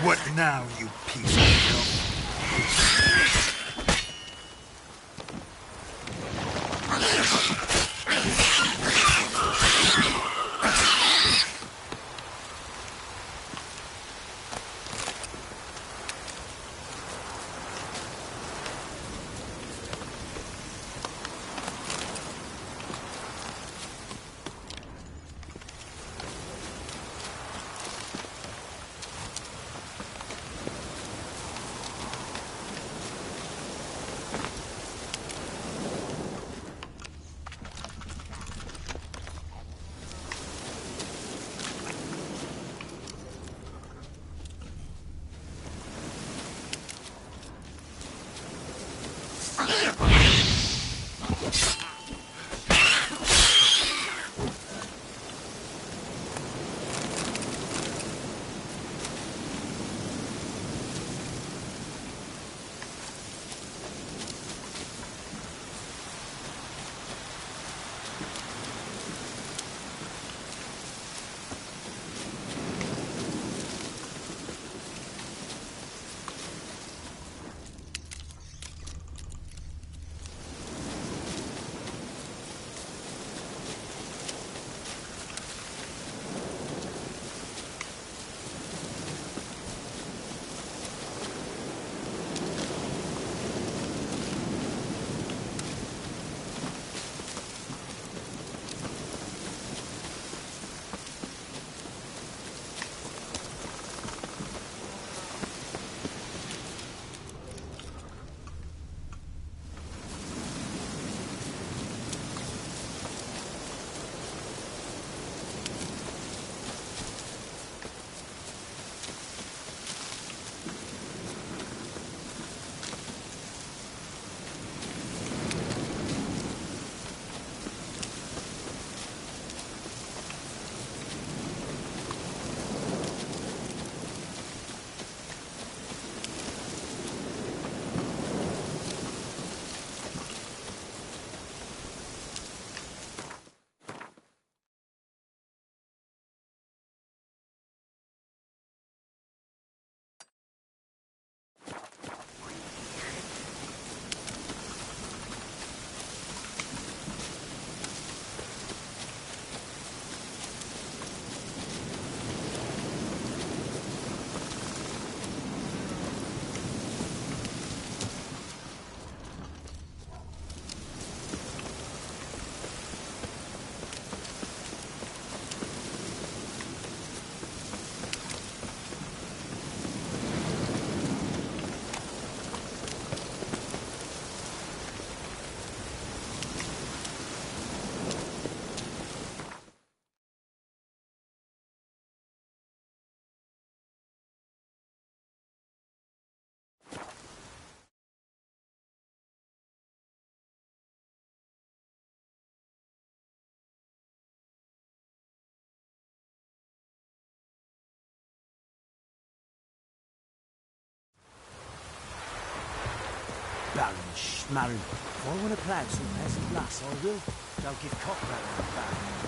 What now, you piece of filth? Baron Schmarren. If I want to plough some peasant lass, I will. Don't give cock that back.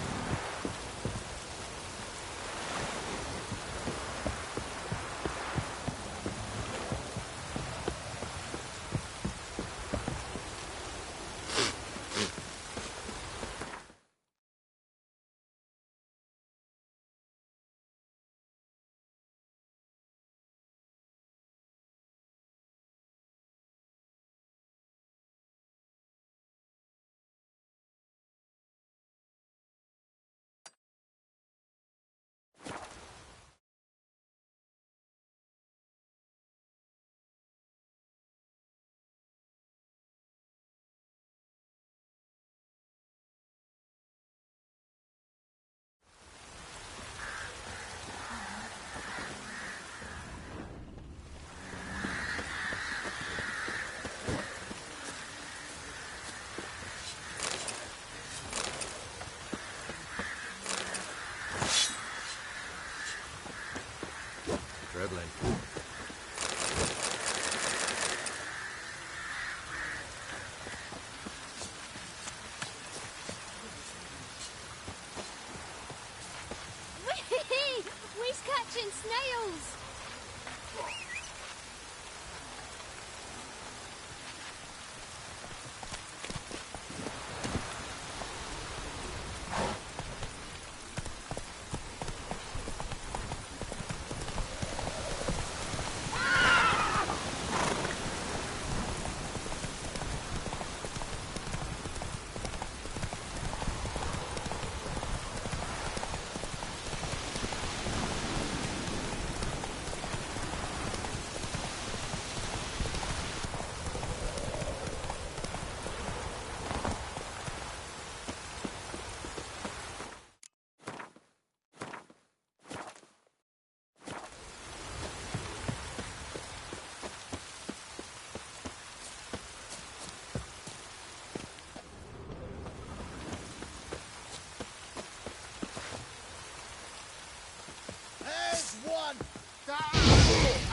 one!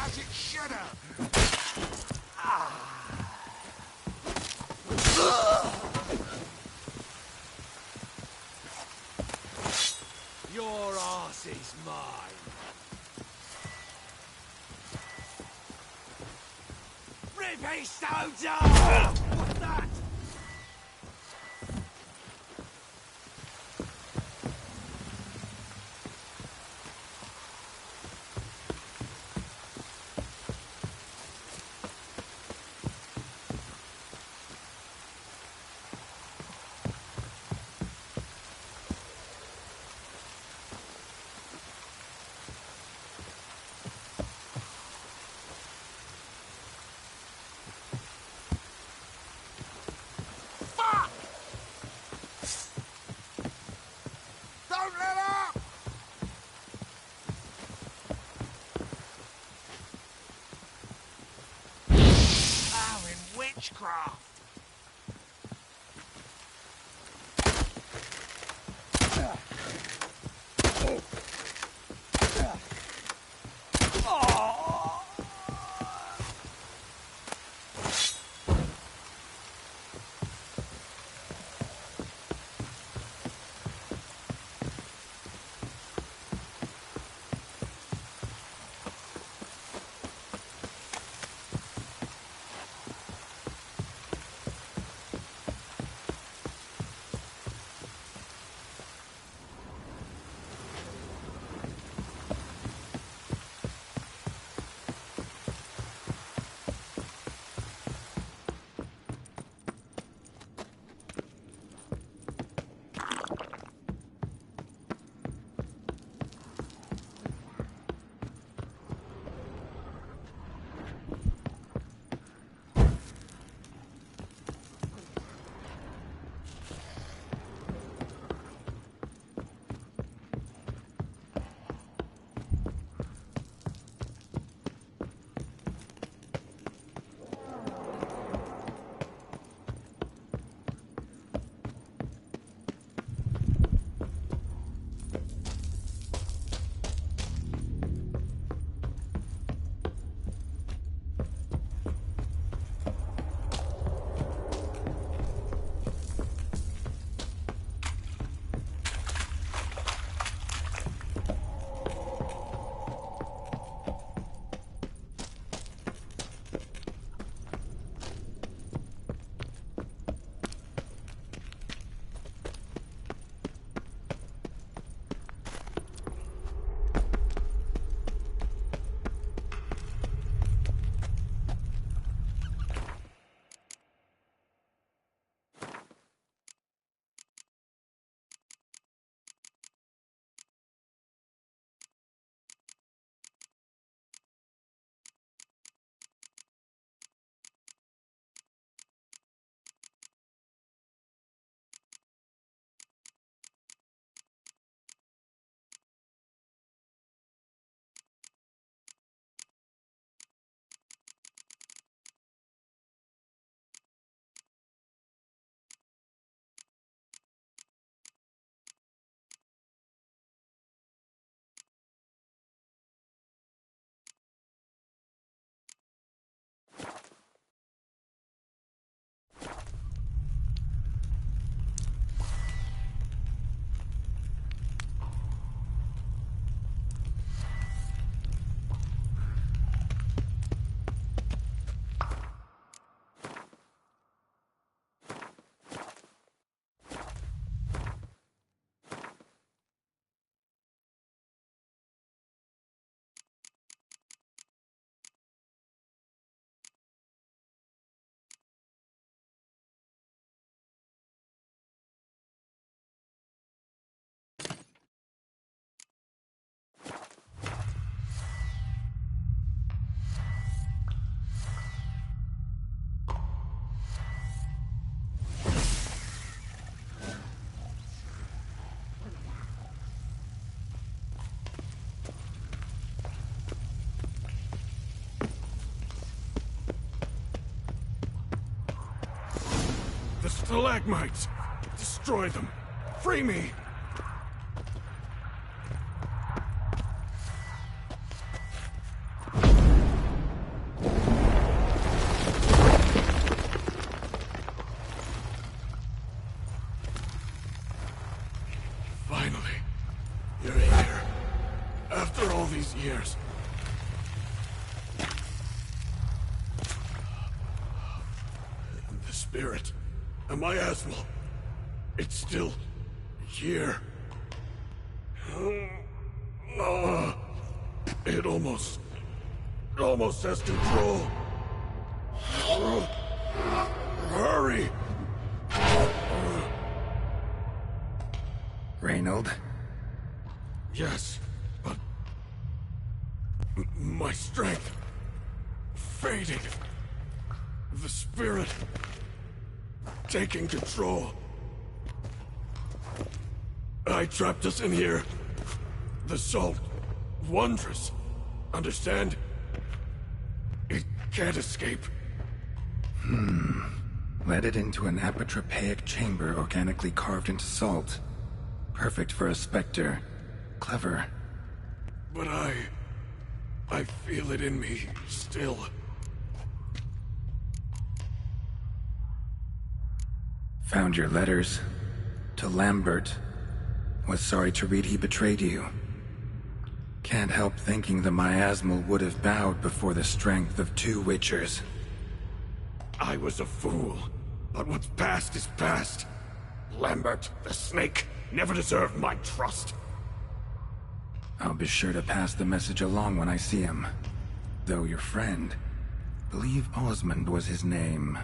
As it should have! Your arse is mine. Rippy soldier! What's that? Don't let up! Oh, in witchcraft! The stalagmites! Destroy them! Free me! After all these years. The spirit, a miasmal, it's still here. It almost has control. Hurry! Reynold? Yes, but my strength fading. The spirit taking control. I trapped us in here. The salt, wondrous. Understand? It can't escape. Led it into an apotropaic chamber organically carved into salt. Perfect for a specter. Clever. But I feel it in me still. Found your letters. To Lambert. Was sorry to read he betrayed you. Can't help thinking the miasmal would have bowed before the strength of 2 Witchers. I was a fool. But what's past is past. Lambert, the snake, never deserved my trust. I'll be sure to pass the message along when I see him. Though your friend, believe Osmond was his name.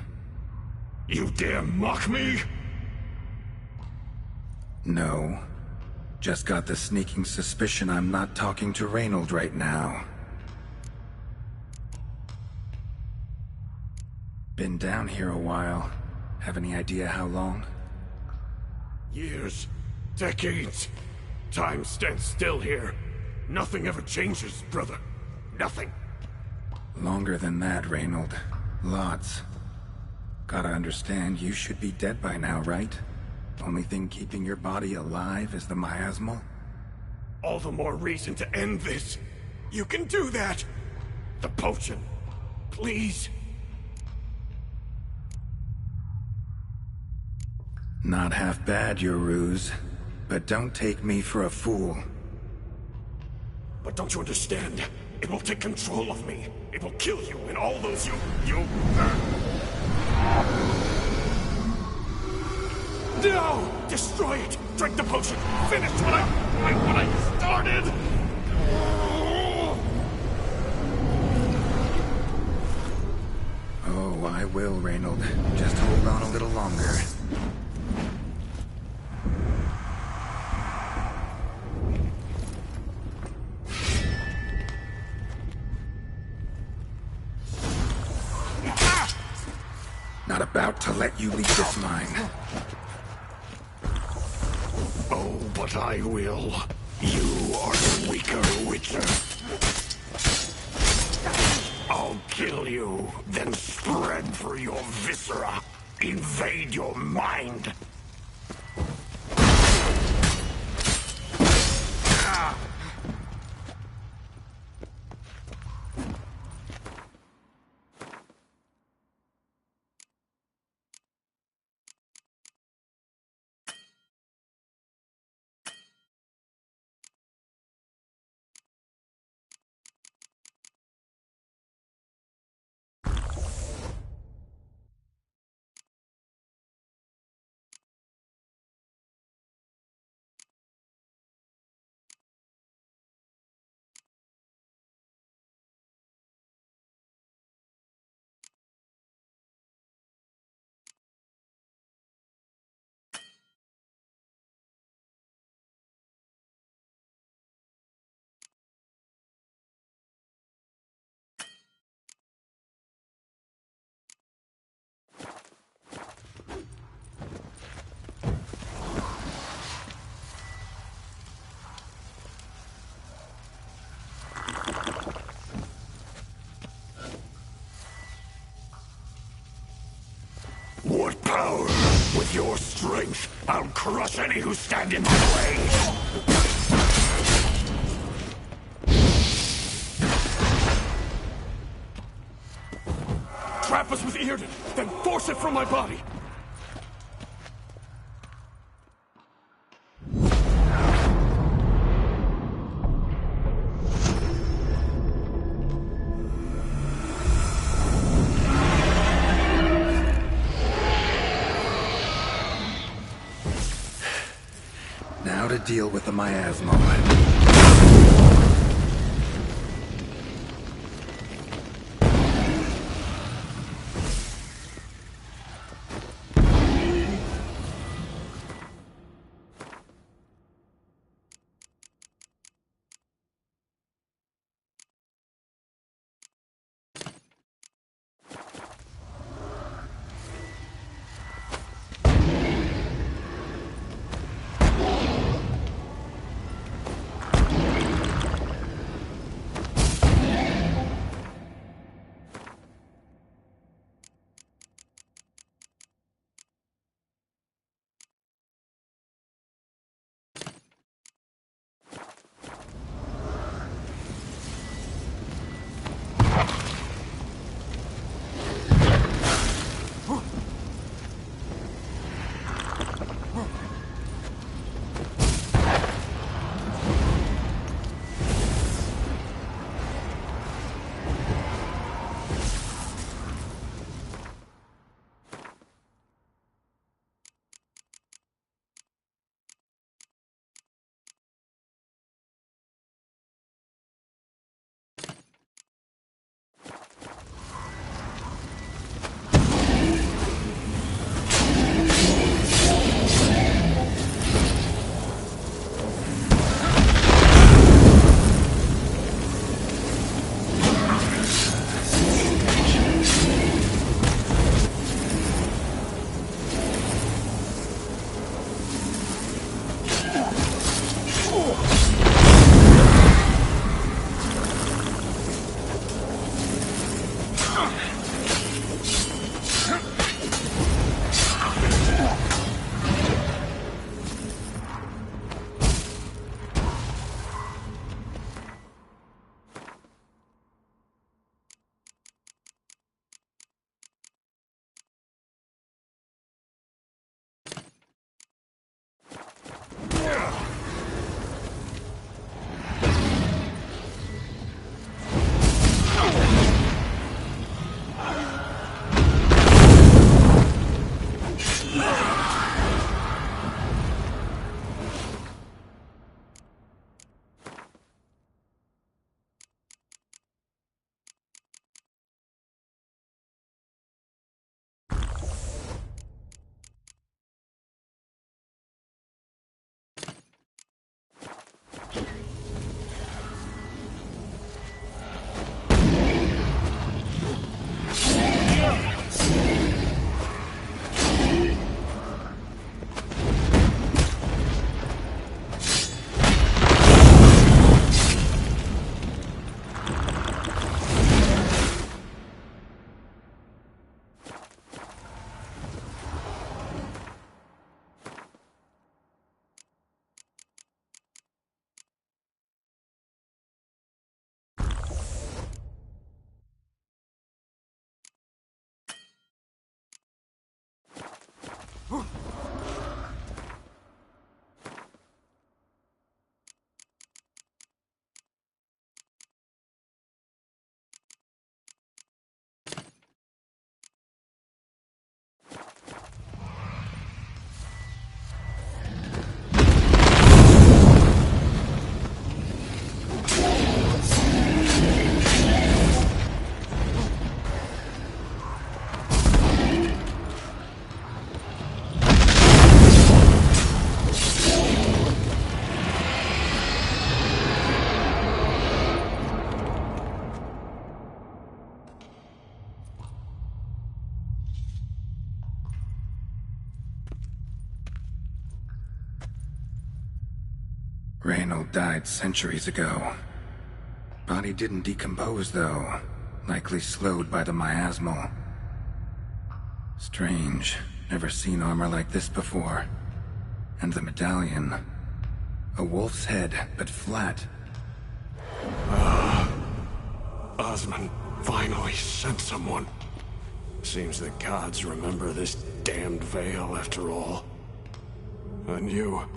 You dare mock me? No. Just got the sneaking suspicion I'm not talking to Reynold right now. Been down here a while. Have any idea how long? Years. Decades. Time stands still here. Nothing ever changes, brother. Nothing. Longer than that, Reynold. Lots. Gotta understand, you should be dead by now, right? Only thing keeping your body alive is the miasmal? All the more reason to end this. You can do that. The potion. Please. Not half bad, your ruse. But don't take me for a fool. But don't you understand? It will take control of me. It will kill you and all those you... No! Destroy it! Drink the potion! Finish what I started! Oh, I will, Reynold. Just hold on a little longer. Not about to let you leave this mine. Oh, but I will. You are the weaker Witcher. I'll kill you, then spread through your viscera. Invade your mind. What power? With your strength, I'll crush any who stand in my way! Trap us with Earden, then force it from my body! deal with the miasmal. Reynold died centuries ago. Body didn't decompose, though. Likely slowed by the miasmal. Strange. Never seen armor like this before. And the medallion. A wolf's head, but flat. Osman finally sent someone. Seems the gods remember this damned veil after all. And you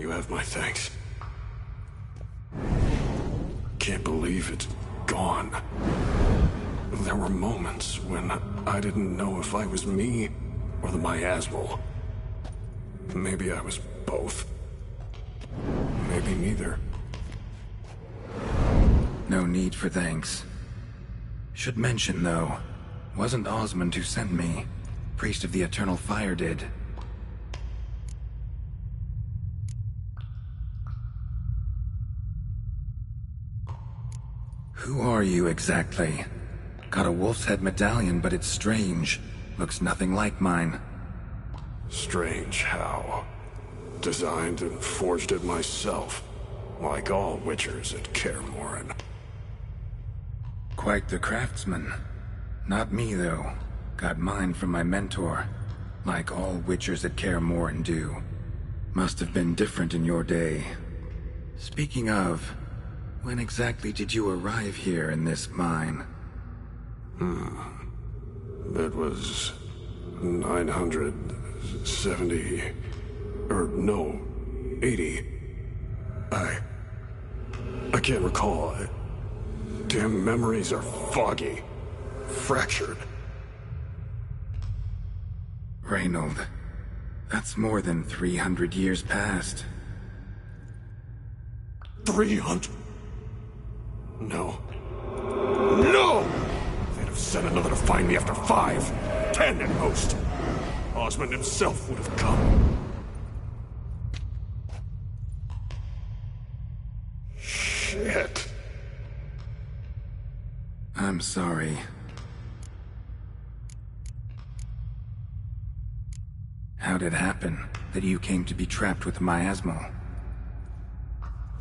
have my thanks. Can't believe it's gone. There were moments when I didn't know if I was me or the miasmal. Maybe I was both. Maybe neither. No need for thanks. Should mention, though, wasn't Osmond who sent me. Priest of the Eternal Fire did. Who are you exactly? Got a wolf's head medallion, but it's strange. Looks nothing like mine. Strange how. Designed and forged it myself, like all witchers at Kaer Morhen. Quite the craftsman. Not me, though. Got mine from my mentor, like all witchers at Kaer Morhen do. Must have been different in your day. Speaking of, when exactly did you arrive here in this mine? It was 970... or no, 80. I can't recall. Damn memories are foggy. Fractured. Reynold, that's more than 300 years past. 300? No. No! They'd have sent another to find me after 5, 10 at most. Osmond himself would have come. Shit. I'm sorry. How'd it happen that you came to be trapped with the miasmal?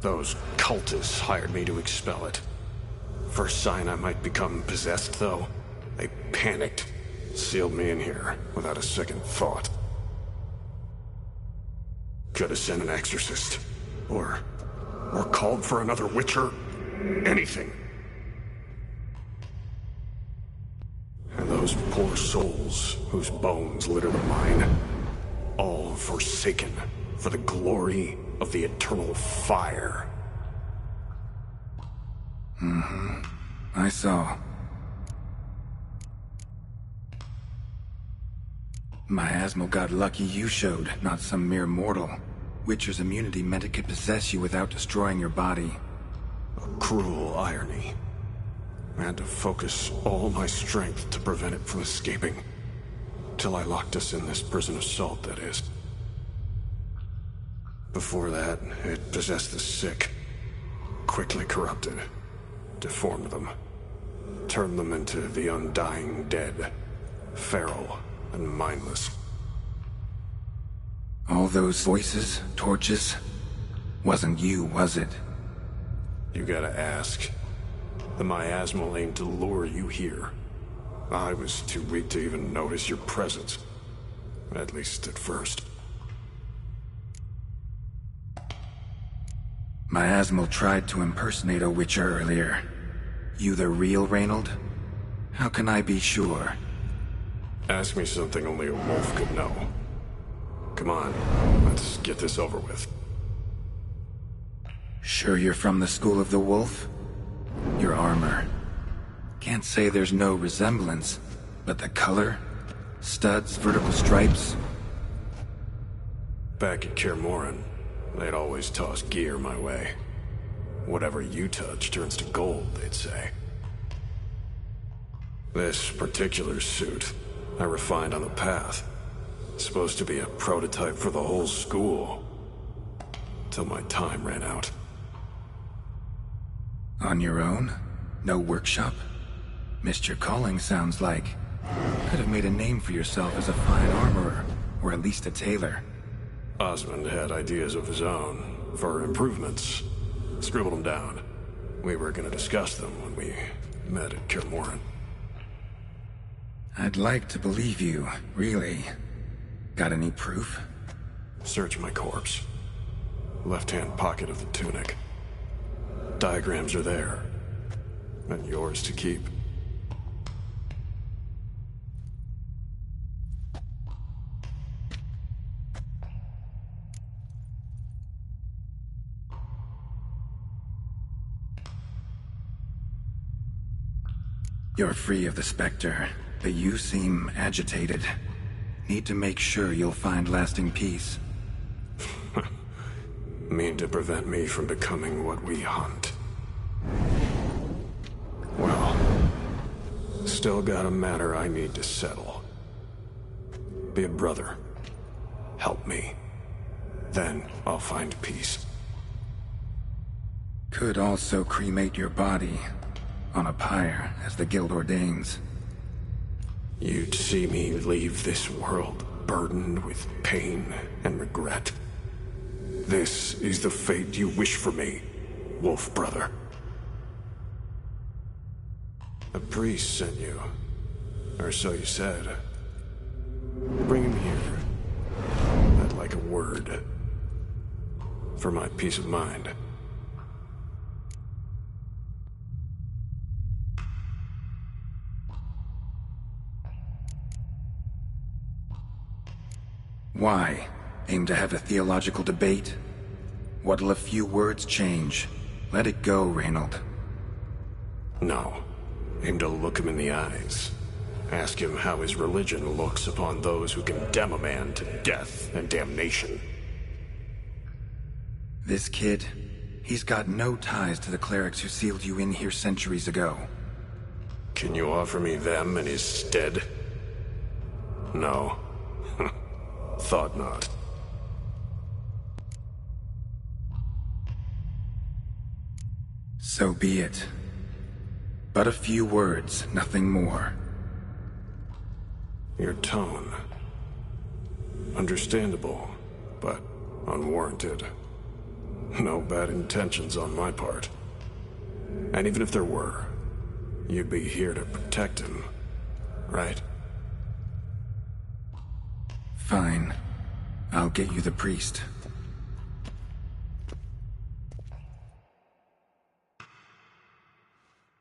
Those cultists hired me to expel it. First sign I might become possessed, though, they panicked. Sealed me in here without a second thought. Could have sent an exorcist. Or called for another witcher. Anything. And those poor souls whose bones litter the mine, all forsaken for the glory of the eternal fire. I saw. Miasmal got lucky you showed, not some mere mortal. Witcher's immunity meant it could possess you without destroying your body. A cruel irony. I had to focus all my strength to prevent it from escaping. Till I locked us in this prison assault, that is. Before that, it possessed the sick. Quickly corrupted. Deformed them. Turned them into the undying dead. Feral and mindless. All those voices, torches, wasn't you, was it? You gotta ask. The miasmal aimed to lure you here. I was too weak to even notice your presence. At least at first. Miasmal tried to impersonate a witcher earlier. You the real Reynold? How can I be sure? Ask me something only a wolf could know. Come on, let's get this over with. Sure you're from the School of the Wolf? Your armor. Can't say there's no resemblance, but the color? Studs, vertical stripes? Back at Kaer Morhen, they'd always toss gear my way. Whatever you touch turns to gold, they'd say. This particular suit, I refined on the path. Supposed to be a prototype for the whole school. Till my time ran out. On your own? No workshop? Missed your calling, sounds like. Could have made a name for yourself as a fine armorer, or at least a tailor. Osmond had ideas of his own, for improvements. Scribbled them down. We were gonna discuss them when we met at Kaer Morhen. I'd like to believe you, really. Got any proof? Search my corpse. Left-hand pocket of the tunic. Diagrams are there. And yours to keep. You're free of the Spectre, but you seem agitated. Need to make sure you'll find lasting peace. Mean to prevent me from becoming what we hunt. Well, still got a matter I need to settle. Be a brother. Help me. Then I'll find peace. Could also cremate your body on a pyre, as the guild ordains. You'd see me leave this world burdened with pain and regret. This is the fate you wish for me, Wolf Brother. A priest sent you, or so you said. Bring him here. I'd like a word. For my peace of mind. Why? Aim to have a theological debate? What'll a few words change? Let it go, Reynold. No. Aim to look him in the eyes. Ask him how his religion looks upon those who condemn a man to death and damnation. This kid, he's got no ties to the clerics who sealed you in here centuries ago. Can you offer me them in his stead? No. Thought not. So be it. But a few words, nothing more. Your tone. Understandable, but unwarranted. No bad intentions on my part. And even if there were, you'd be here to protect him, right? Fine. I'll get you the priest.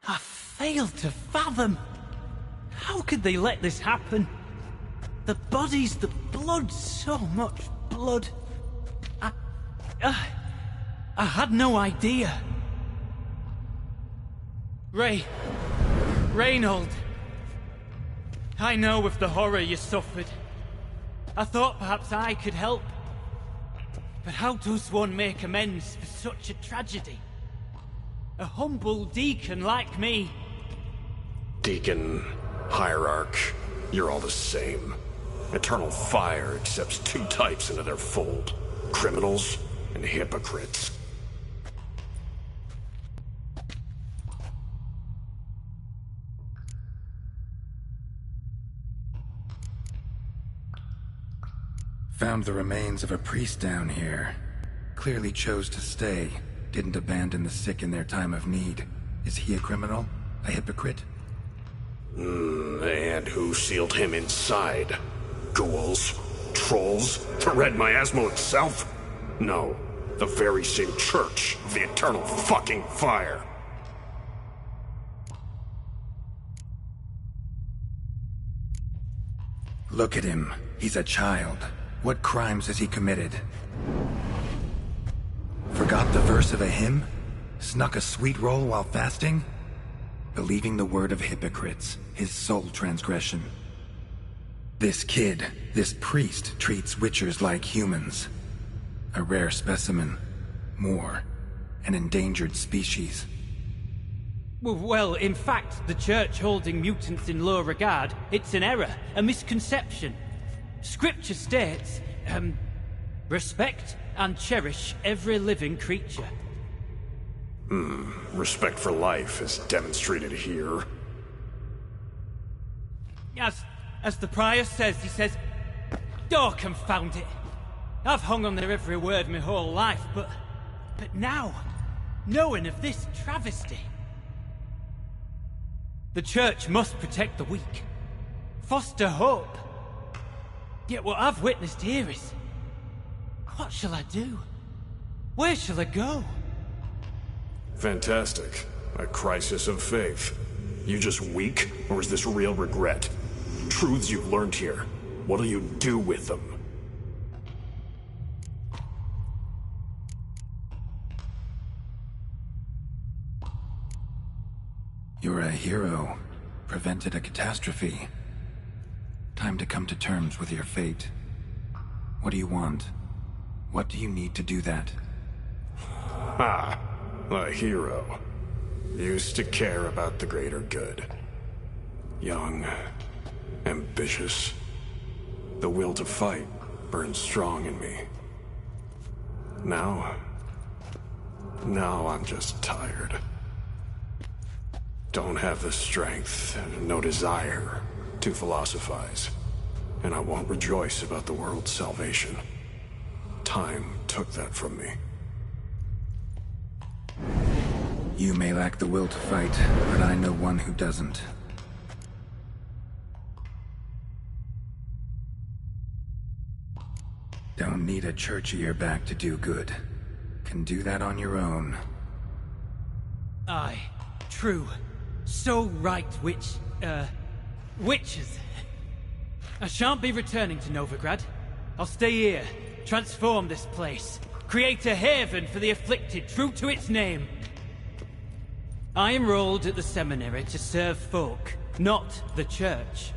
I failed to fathom. How could they let this happen? The bodies, the blood, so much blood. I had no idea. Reynold. I know of the horror you suffered. I thought perhaps I could help. But how does one make amends for such a tragedy? A humble deacon like me. Deacon, hierarch, you're all the same. Eternal Fire accepts two types into their fold. Criminals and hypocrites. Found the remains of a priest down here. Clearly chose to stay. Didn't abandon the sick in their time of need. Is he a criminal? A hypocrite? And who sealed him inside? Ghouls? Trolls? The Red Miasmal itself? No. The very same church of the Eternal fucking Fire. Look at him. He's a child. What crimes has he committed? Forgot the verse of a hymn? Snuck a sweet roll while fasting? Believing the word of hypocrites, his sole transgression. This kid, this priest, treats witchers like humans. A rare specimen. More. An endangered species. Well, in fact, the church holding mutants in low regard, it's an error, a misconception. Scripture states, respect and cherish every living creature. Respect for life is demonstrated here. As the prior says, he says, oh, confound it. I've hung on their every word my whole life, but now, knowing of this travesty, the church must protect the weak, foster hope. Yet what I've witnessed here is, what shall I do? Where shall I go? Fantastic. A crisis of faith. You just weak, or is this real regret? Truths you've learned here. What'll you do with them? You're a hero. Prevented a catastrophe. Time to come to terms with your fate. What do you want? What do you need to do that? Ha! A hero. Used to care about the greater good. Young, ambitious. The will to fight burns strong in me. Now I'm just tired. Don't have the strength, no desire to philosophize. And I won't rejoice about the world's salvation. Time took that from me. You may lack the will to fight, but I know one who doesn't. Don't need a church at your back to do good. Can do that on your own. Aye, true. So right, witches. I shan't be returning to Novigrad. I'll stay here, transform this place, create a haven for the afflicted, true to its name. I enrolled at the seminary to serve folk, not the church.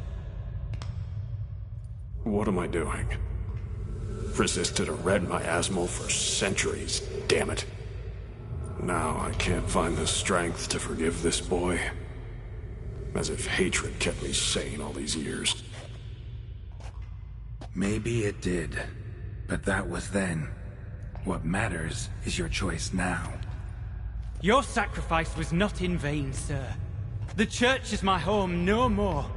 What am I doing? Resisted a red miasmal for centuries, damn it. Now I can't find the strength to forgive this boy. As if hatred kept me sane all these years. Maybe it did, but that was then. What matters is your choice now. Your sacrifice was not in vain, sir. The church is my home no more.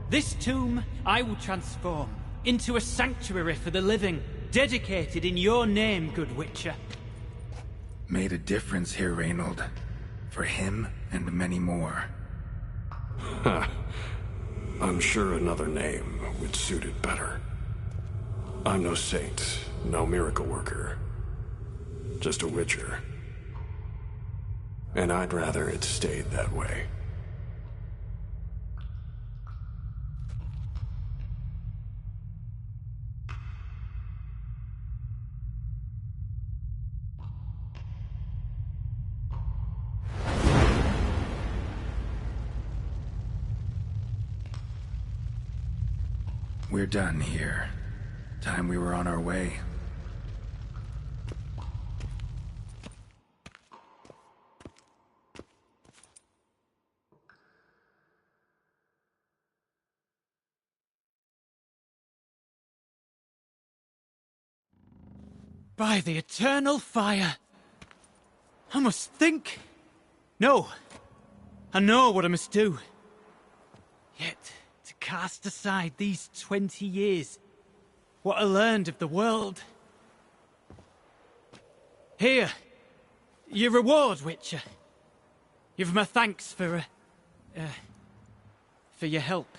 This tomb I will transform into a sanctuary for the living, dedicated in your name, good Witcher. Made a difference here, Reynold. For him and many more. Huh. I'm sure another name would suit it better. I'm no saint, no miracle worker. Just a Witcher. And I'd rather it stayed that way. We're done here. Time we were on our way. By the eternal fire! I must think. No. I know what I must do. Yet, to cast aside these 20 years, what I learned of the world. Here, your reward, Witcher. You've my thanks for your help.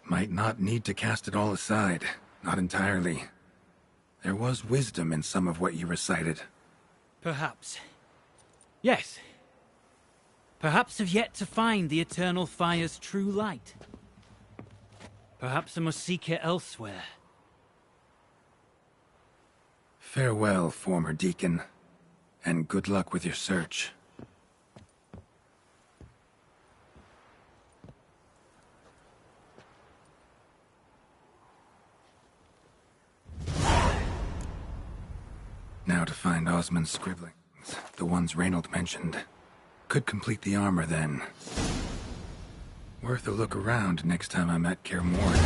Might not need to cast it all aside. Not entirely. There was wisdom in some of what you recited. Perhaps. Yes. Perhaps I've yet to find the eternal fire's true light. Perhaps I must seek it elsewhere. Farewell, former deacon. And good luck with your search. Now to find Osmond's scribblings, the ones Reynold mentioned. Could complete the armor then. Worth a look around next time I'm at Kaer Morhen.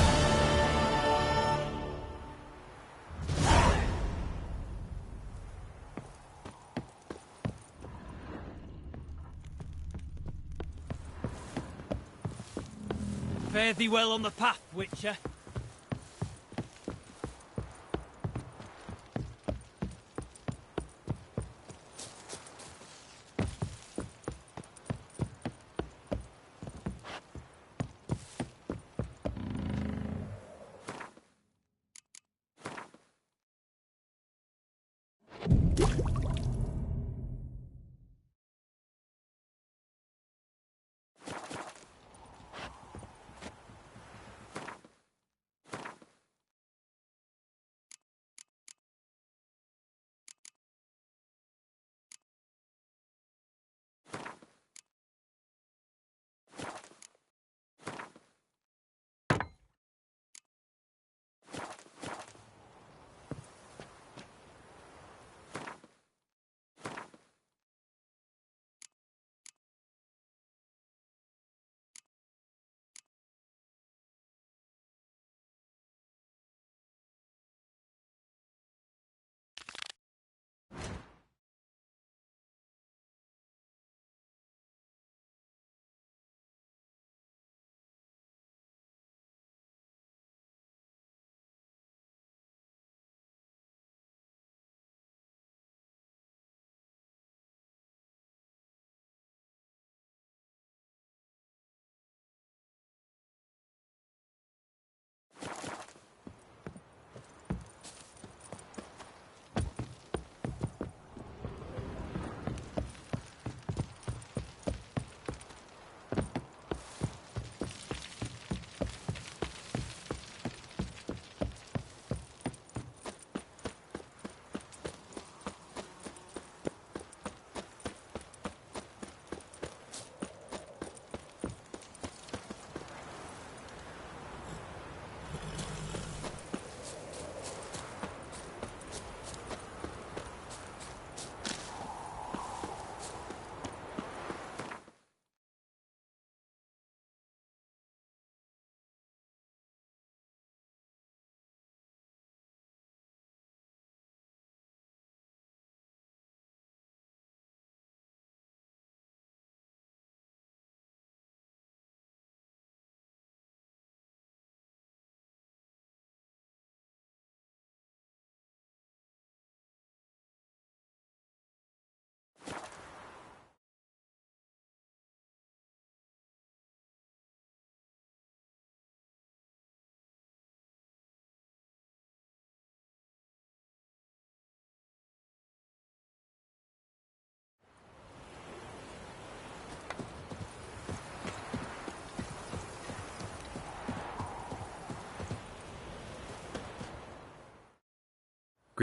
Fare thee well on the path, Witcher.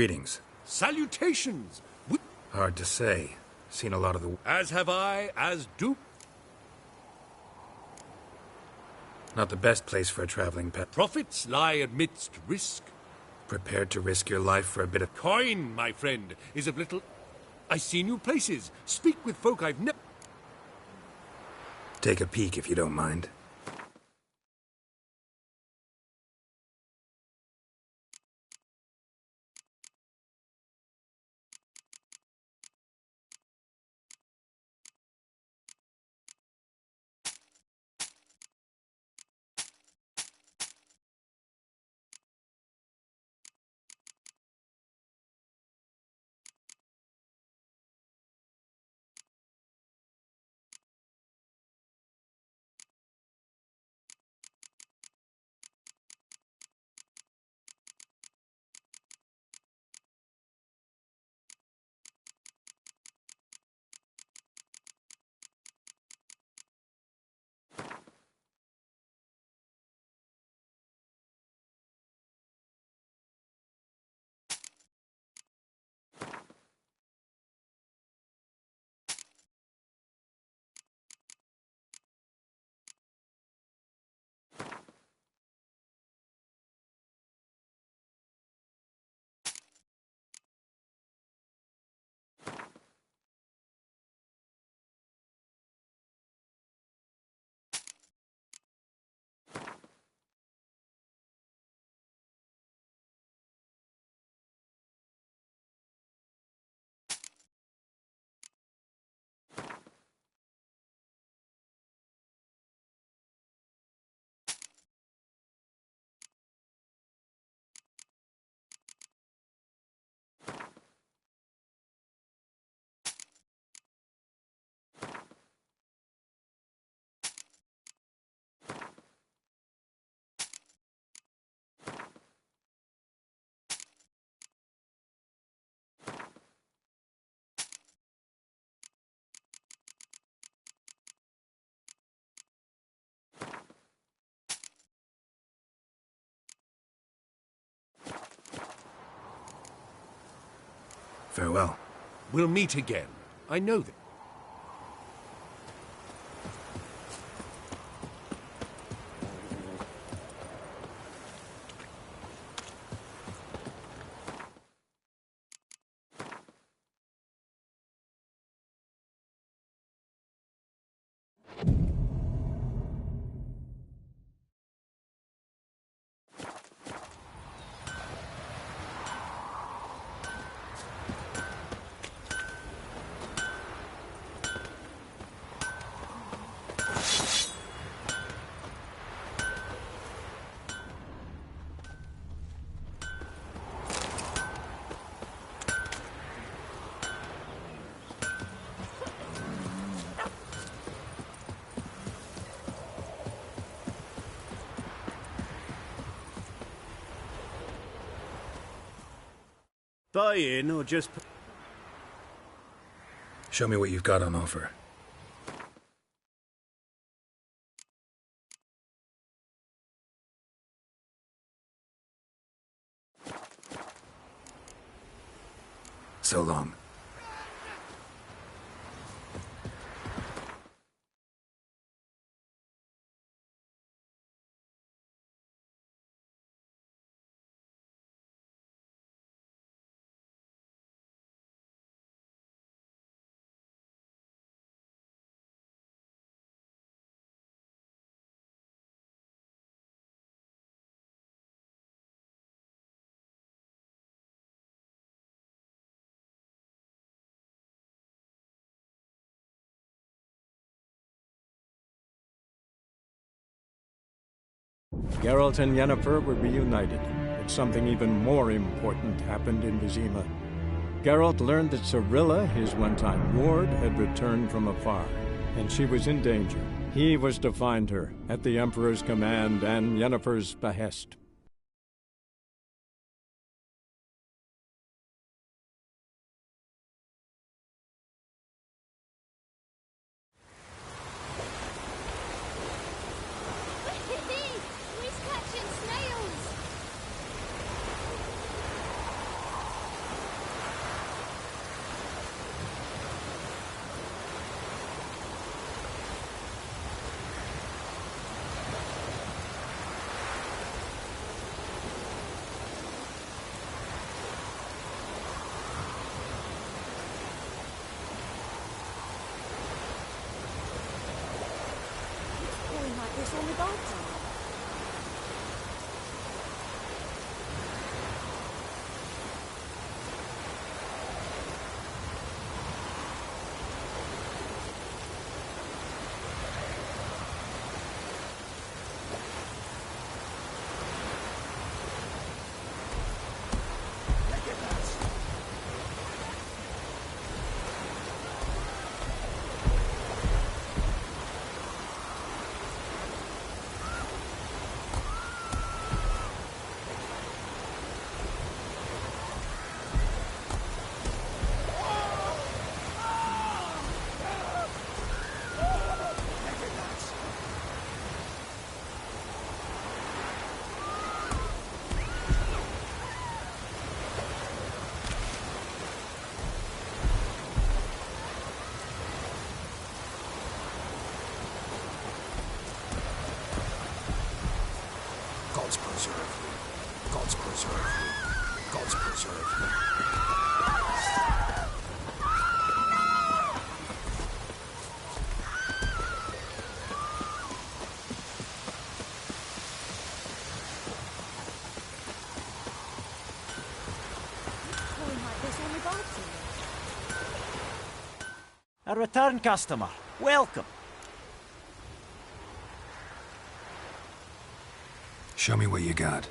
Greetings. Salutations! Hard to say. Seen a lot of the... As have I, as do... Not the best place for a traveling pet. Profits lie amidst risk. Prepared to risk your life for a bit of... Coin, my friend, is of little... I see new places. Speak with folk I've never... Take a peek if you don't mind. Farewell. We'll meet again. I know that. Buy in or just... Show me what you've got on offer. So long. Geralt and Yennefer were reunited, but something even more important happened in Vizima. Geralt learned that Cirilla, his one-time ward, had returned from afar, and she was in danger. He was to find her, at the Emperor's command and Yennefer's behest. Who's catching snails? this on the garden. Gods preserve you. Gods preserve you. Gods preserve you. Pouring like this on the garden. A return customer. Welcome. Show me what you got.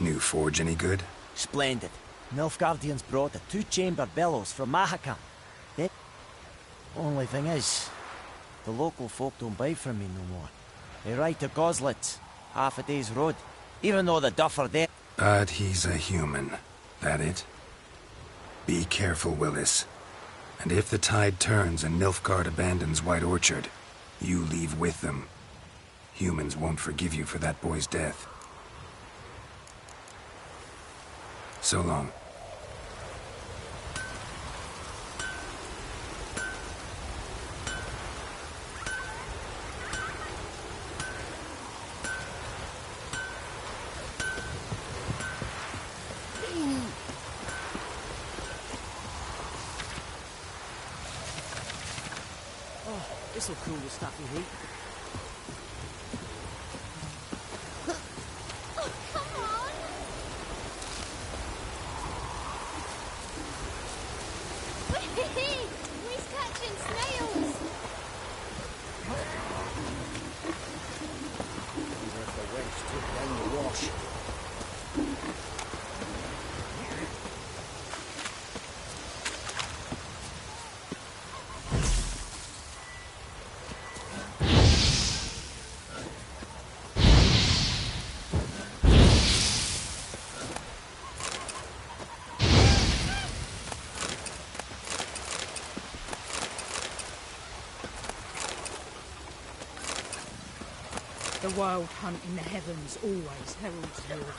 New forge any good? Splendid. Nilfgaardians brought a two-chamber bellows from Mahakan. The only thing is, the local folk don't buy from me no more. They ride to Goslitz, half a day's road, even though the duffer there. But he's a human. That it? Be careful, Willis. And if the tide turns and Nilfgaard abandons White Orchard, you leave with them. Humans won't forgive you for that boy's death. So long. This'll cool the stuffy heat. Oh, come on! Whee! We's catching snails! Even if the winds took down the wash. The wild hunt in the heavens always heralds war.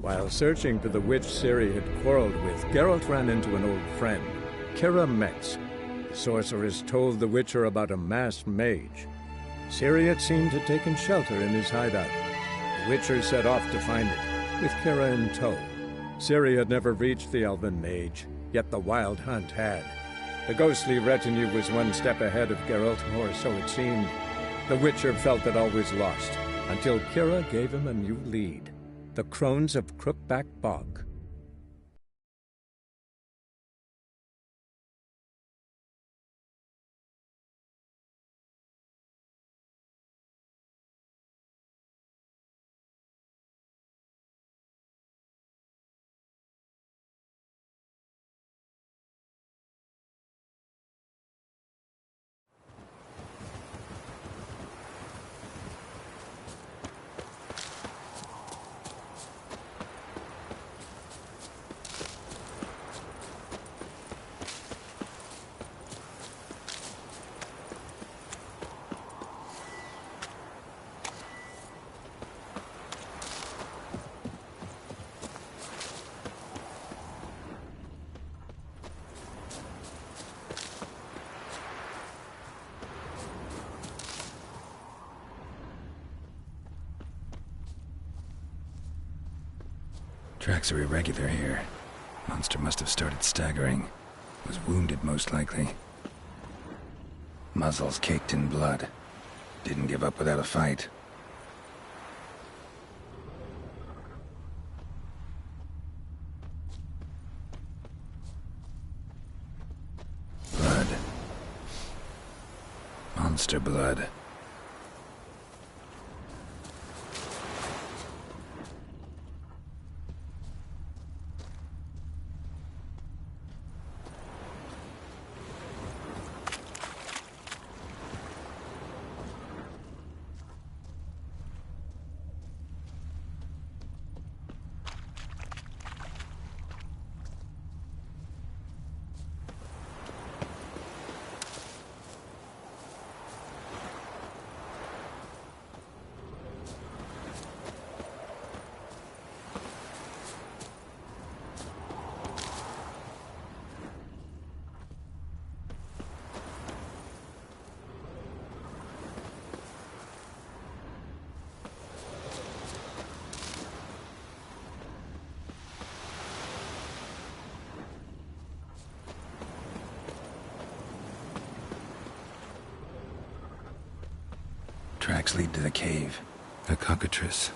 While searching for the witch Ciri had quarreled with, Geralt ran into an old friend, Kira Metz. The sorceress told the Witcher about a masked mage. Ciri, it seemed, had taken shelter in his hideout. The Witcher set off to find it, with Kira in tow. Ciri had never reached the elven mage, yet the Wild Hunt had. The ghostly retinue was one step ahead of Geralt, or so it seemed. The Witcher felt that all was lost, until Kira gave him a new lead. The Crones of Crookback Bog. Tracks are irregular here. Monster must have started staggering. Was wounded, most likely. Muzzles caked in blood. Didn't give up without a fight. Blood. Monster blood. Tracks lead to the cave. A cockatrice.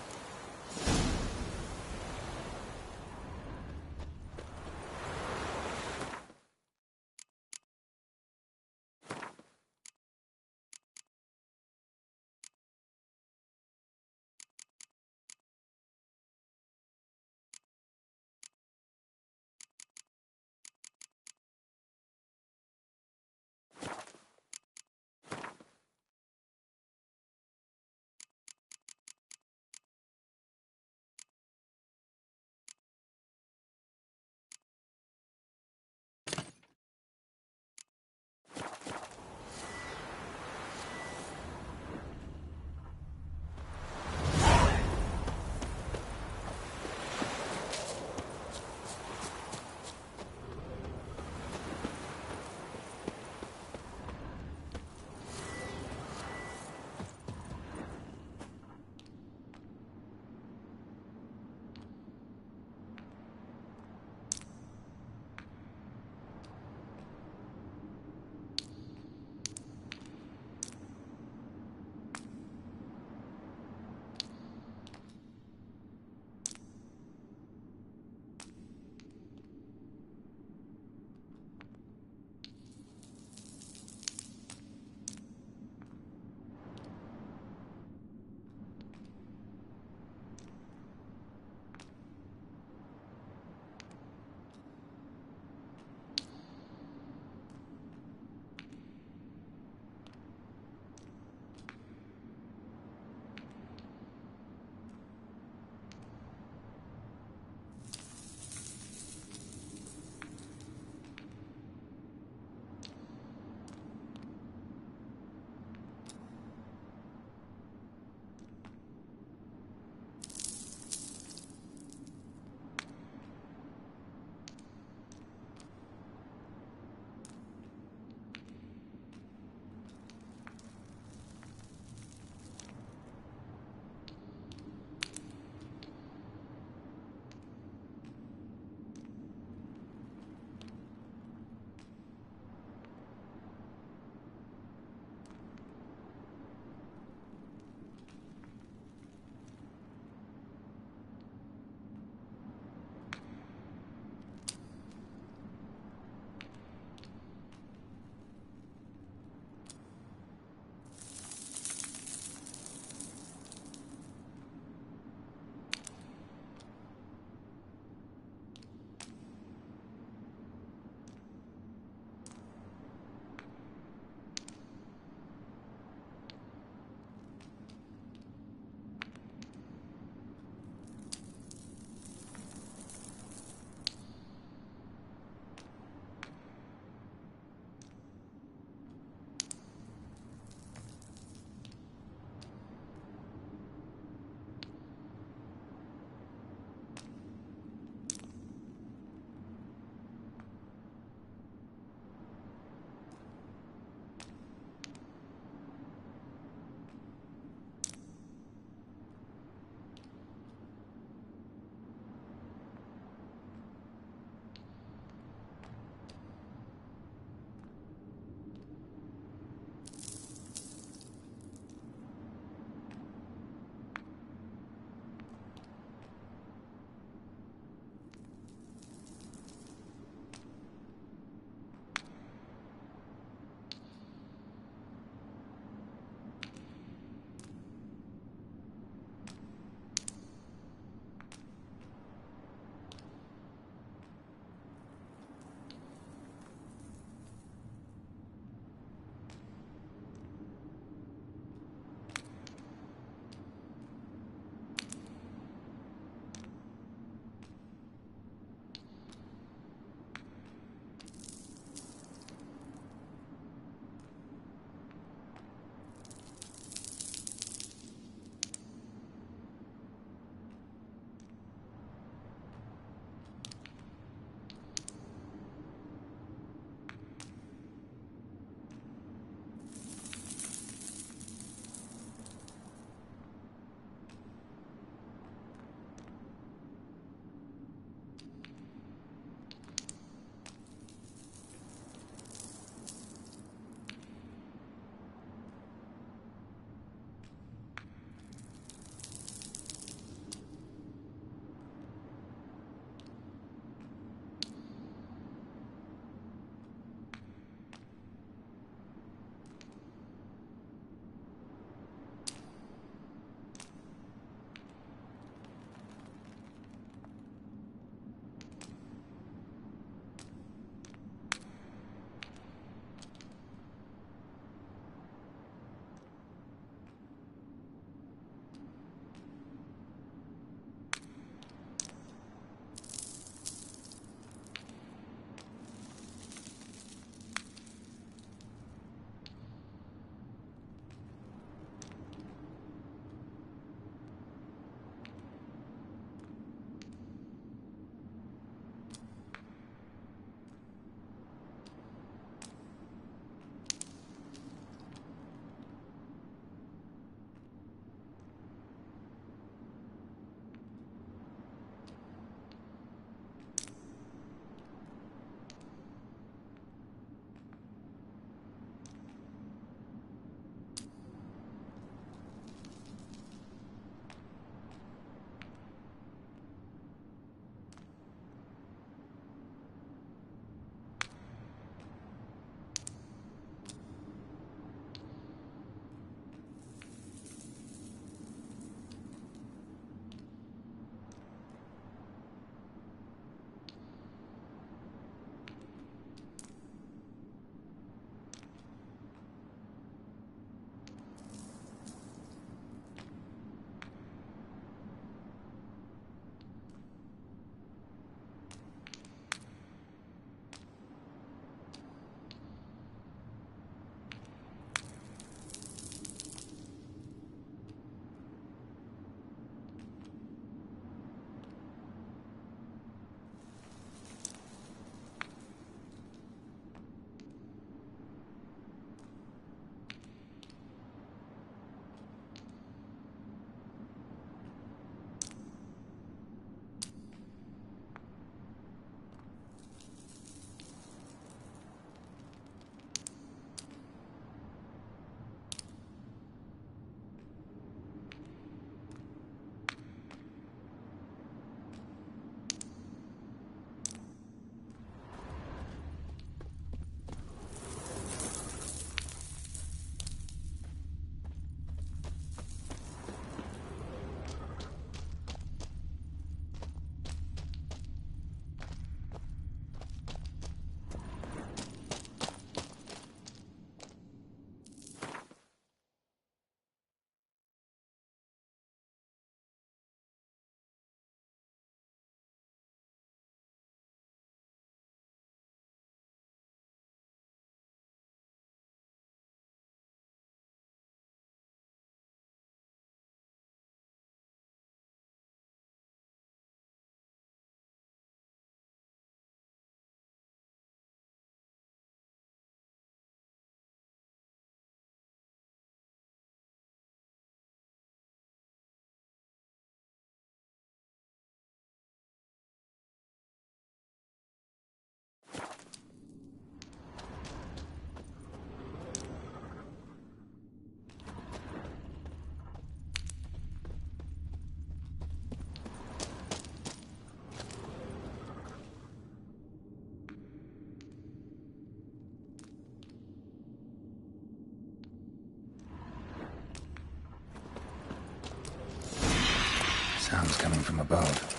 Sounds coming from above.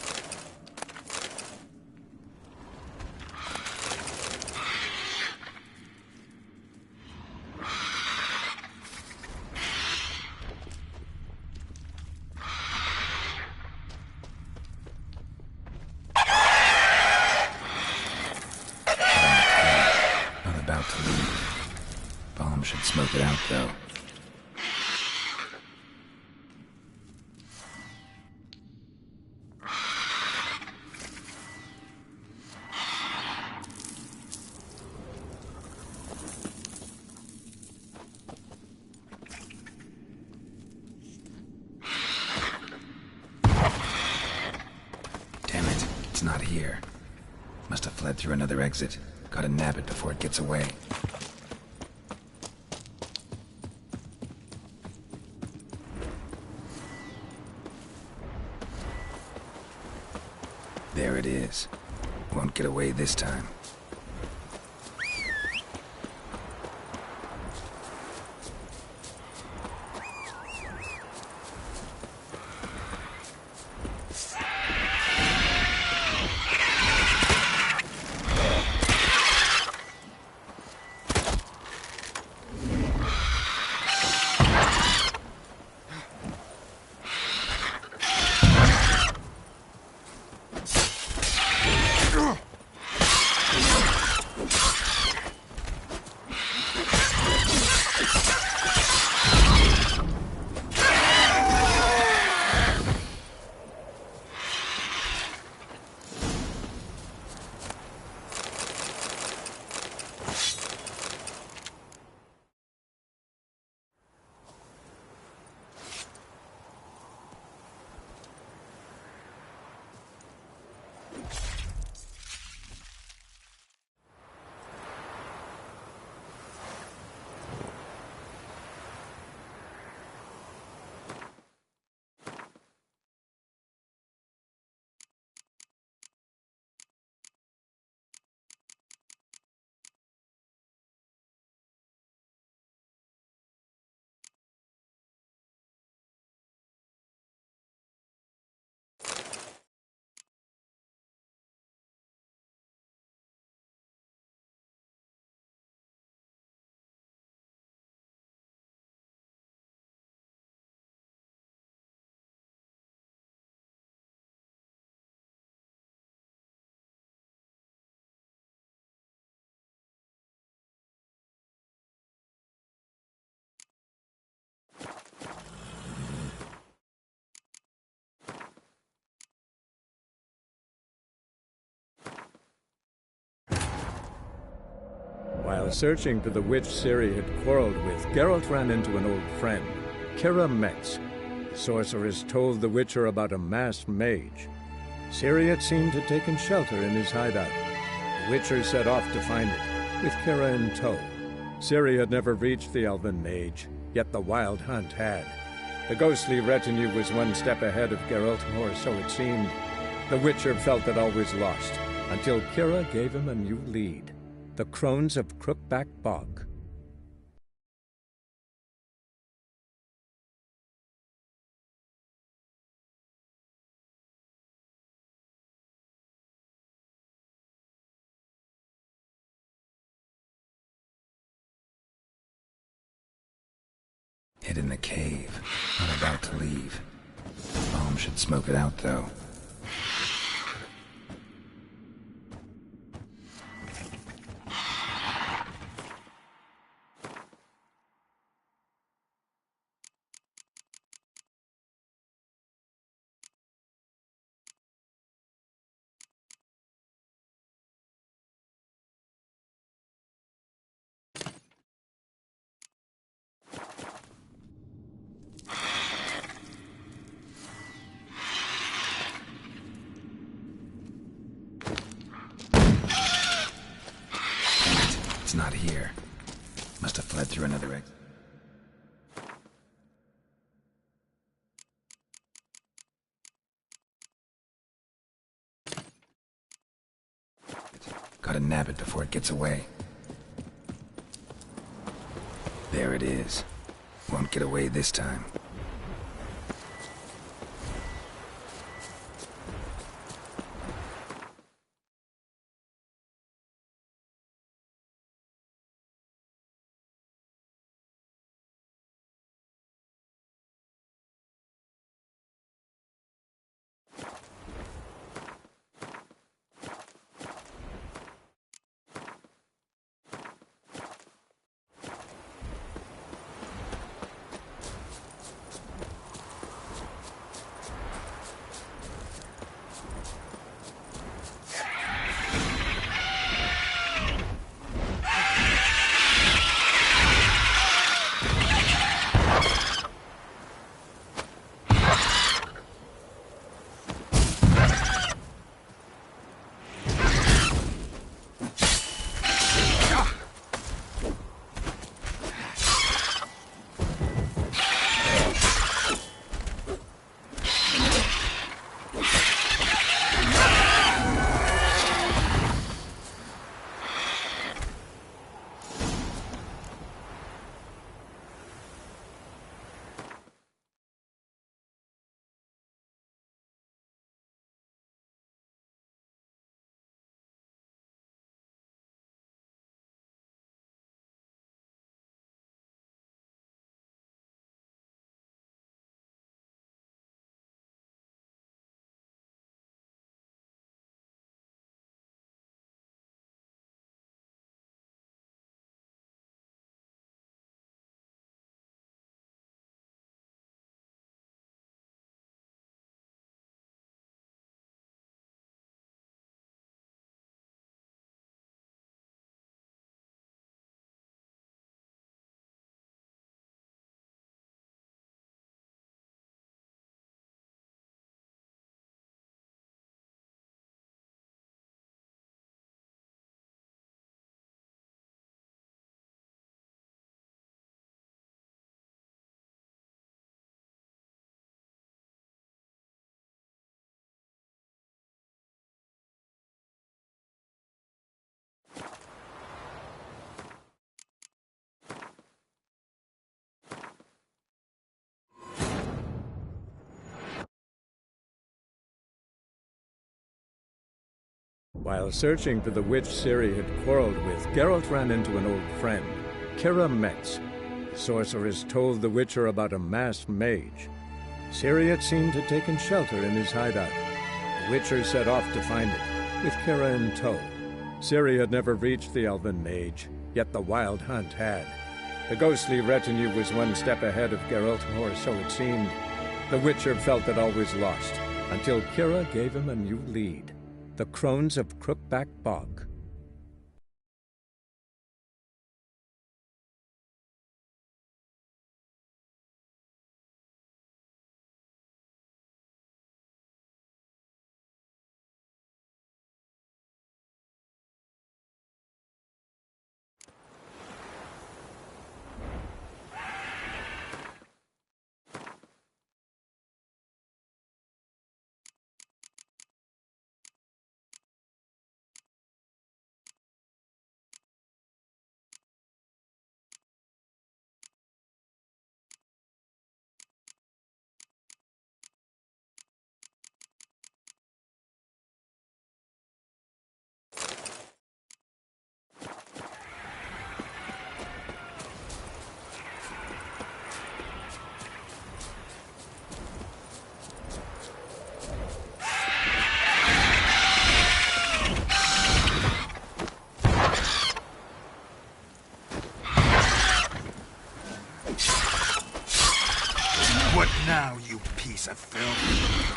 Not about to leave. Bomb should smoke it out, though. Damn it, it's not here. Must have fled through another exit. Gotta nab it before it gets away. There it is. Won't get away this time. While searching for the witch Ciri had quarreled with, Geralt ran into an old friend, Kira Metz. The sorceress told the Witcher about a masked mage. Ciri, it seemed, had taken shelter in his hideout. The Witcher set off to find it, with Kira in tow. Ciri had never reached the elven mage, yet the wild hunt had. The ghostly retinue was one step ahead of Geralt, or so it seemed. The Witcher felt that all was lost, until Kira gave him a new lead. The Crones of Crookback Bog. Hid in the cave. Not about to leave. Bomb should smoke it out, though. It's not here. Must have fled through another exit. Gotta nab it before it gets away. There it is. Won't get away this time. While searching for the witch Ciri had quarreled with, Geralt ran into an old friend, Kira Metz. The sorceress told the Witcher about a masked mage. Ciri had seemed to have taken shelter in his hideout. The Witcher set off to find it, with Kira in tow. Ciri had never reached the elven mage, yet the wild hunt had. The ghostly retinue was one step ahead of Geralt, or so it seemed. The Witcher felt that all was lost, until Kira gave him a new lead. The Crones of Crookback Bog. What now, you piece of filth?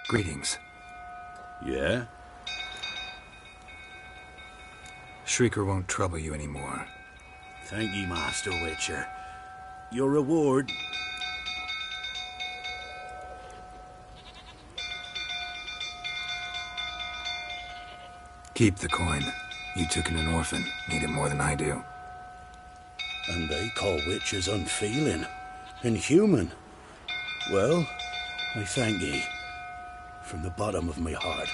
Greetings. Yeah? Shrieker won't trouble you anymore. Thank ye, Master Witcher. Your reward... Keep the coin. You took in an orphan. Need it more than I do. And they call witches unfeeling, inhuman. Well, I thank ye. From the bottom of my heart.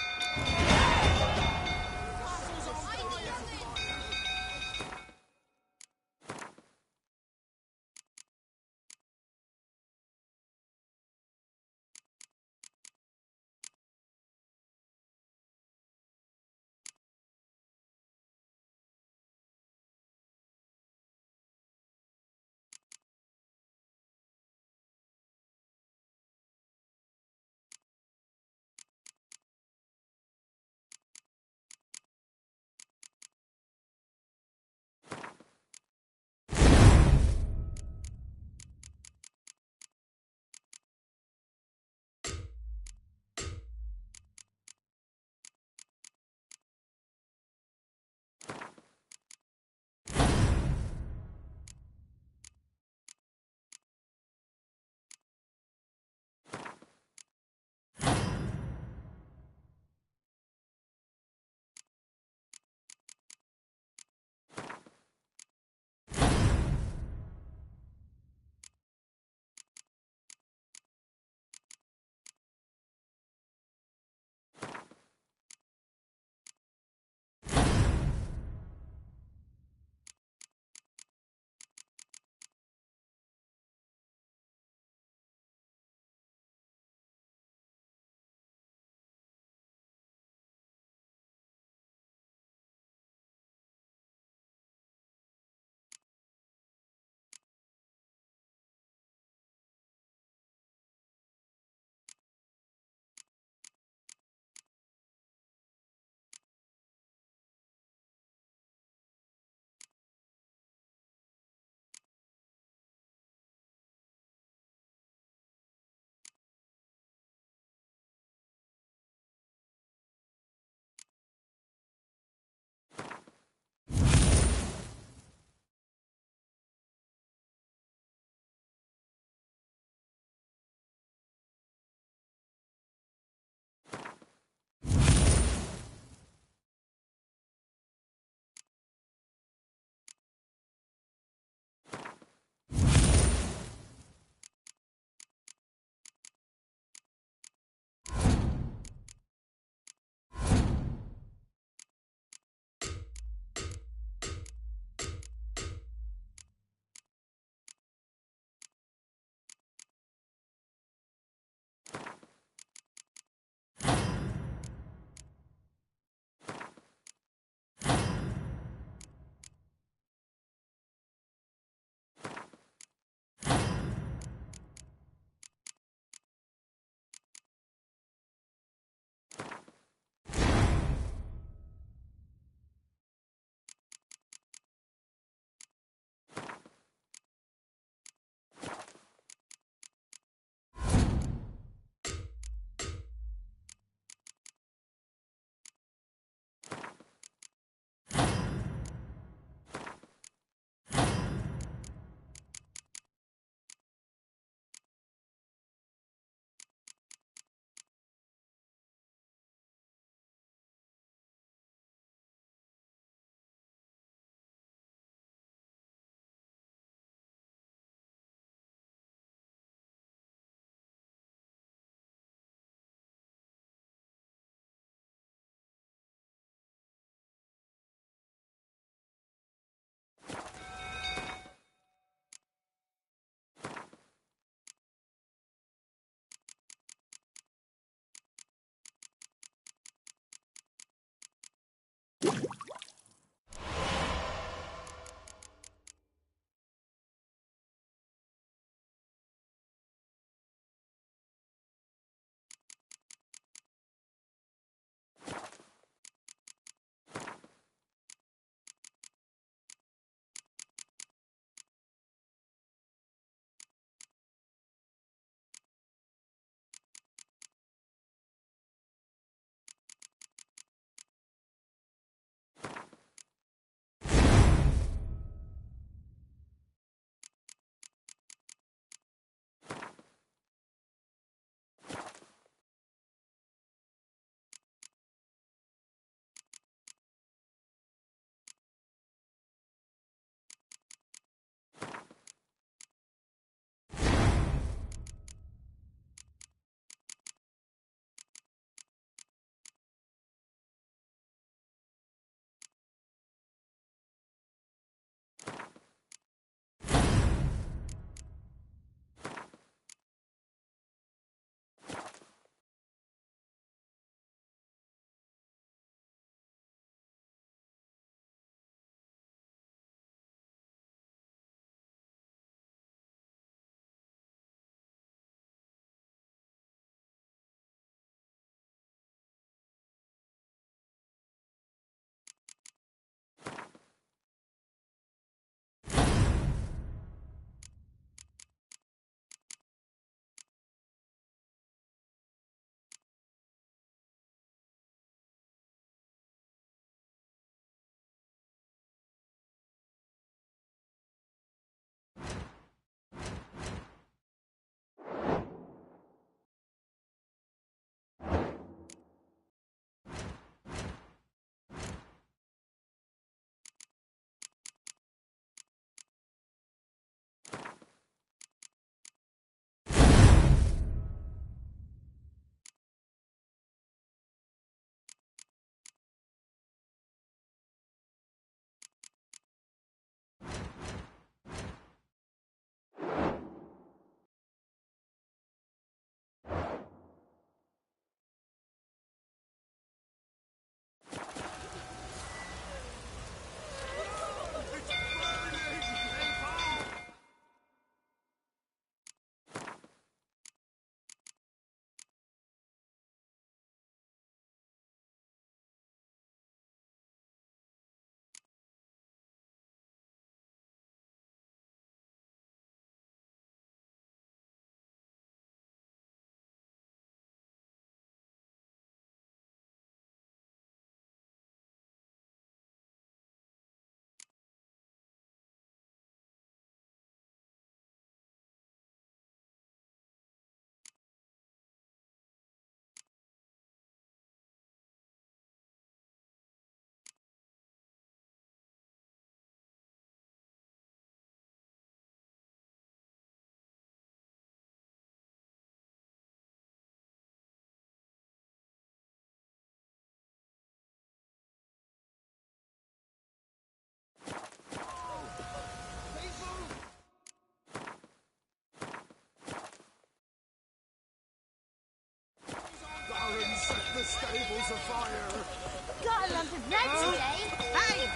red today. Hey!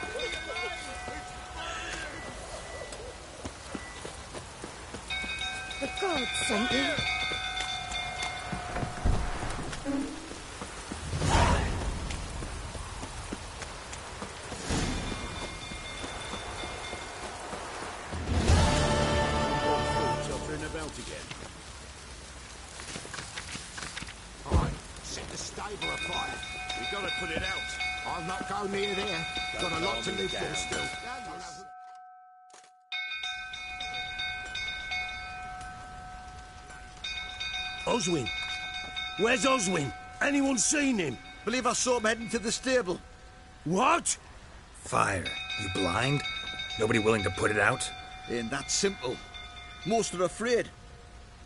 The gods sent you. Jottering about again. Set the stable afire. We gotta put it out. I'll not go near there. Got a lot to live for still. Oswin? Where's Oswin? Anyone seen him? Believe I saw him heading to the stable. What? Fire. You blind? Nobody willing to put it out? Ain't that simple. Most are afraid.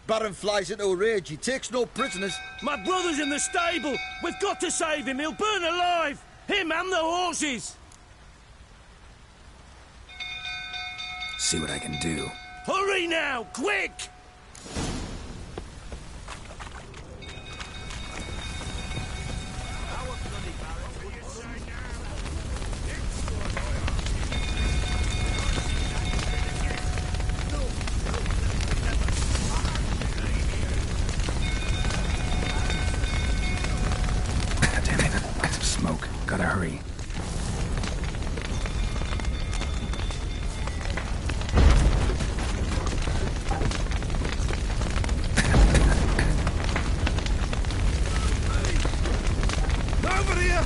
Baron flies into a rage. He takes no prisoners. My brother's in the stable. We've got to save him. He'll burn alive. Him and the horses. See what I can do. Hurry now, quick! Smoke. Gotta hurry. Over here!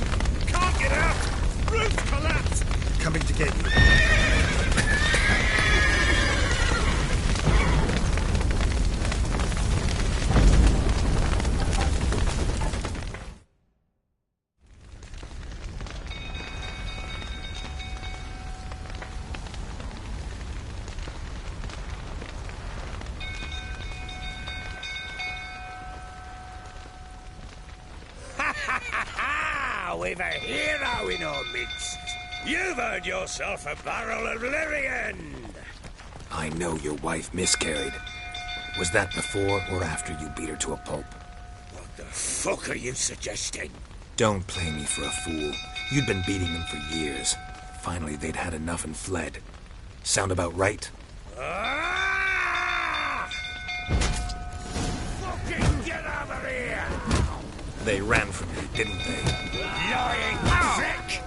Can't get out! Roof collapsed! Coming to get you. We've a hero in our midst. You've earned yourself a barrel of Lyrian. I know your wife miscarried. Was that before or after you beat her to a pulp? What the fuck are you suggesting? Don't play me for a fool. You'd been beating them for years. Finally, they'd had enough and fled. Sound about right? Ah! Fucking get over here! They ran from you, didn't they? Lying prick!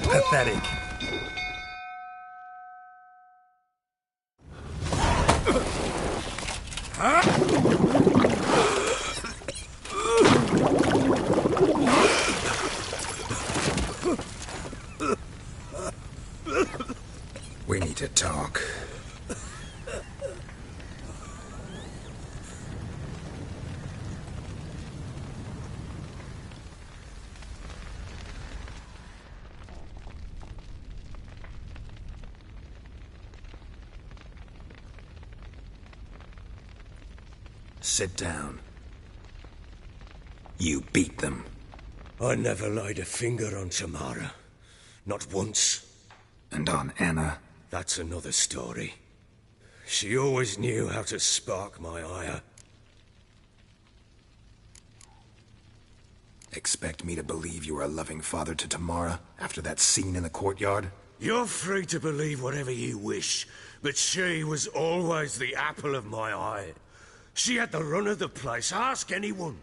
Pathetic. We need to talk. Sit down. You beat them. I never laid a finger on Tamara. Not once. And on Anna? That's another story. She always knew how to spark my ire. Expect me to believe you were a loving father to Tamara after that scene in the courtyard? You're free to believe whatever you wish, but she was always the apple of my eye. She had the run of the place, ask anyone.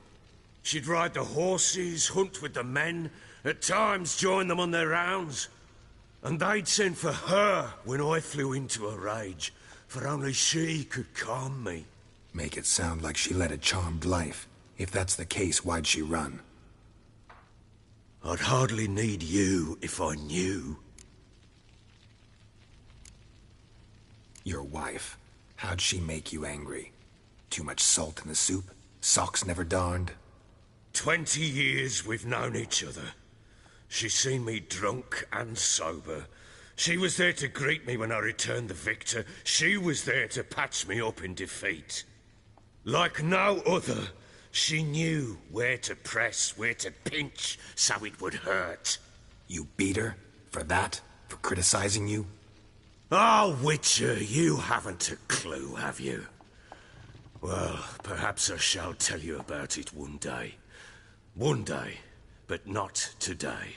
She'd ride the horses, hunt with the men, at times join them on their rounds. And they'd send for her when I flew into a rage, for only she could calm me. Make it sound like she led a charmed life. If that's the case, why'd she run? I'd hardly need you if I knew. Your wife. How'd she make you angry? Too much salt in the soup? Socks never darned? 20 years we've known each other. She's seen me drunk and sober. She was there to greet me when I returned the victor. She was there to patch me up in defeat. Like no other, she knew where to press, where to pinch, so it would hurt. You beat her? For that? For criticizing you? Oh, Witcher, you haven't a clue, have you? Well, perhaps I shall tell you about it one day. One day, but not today.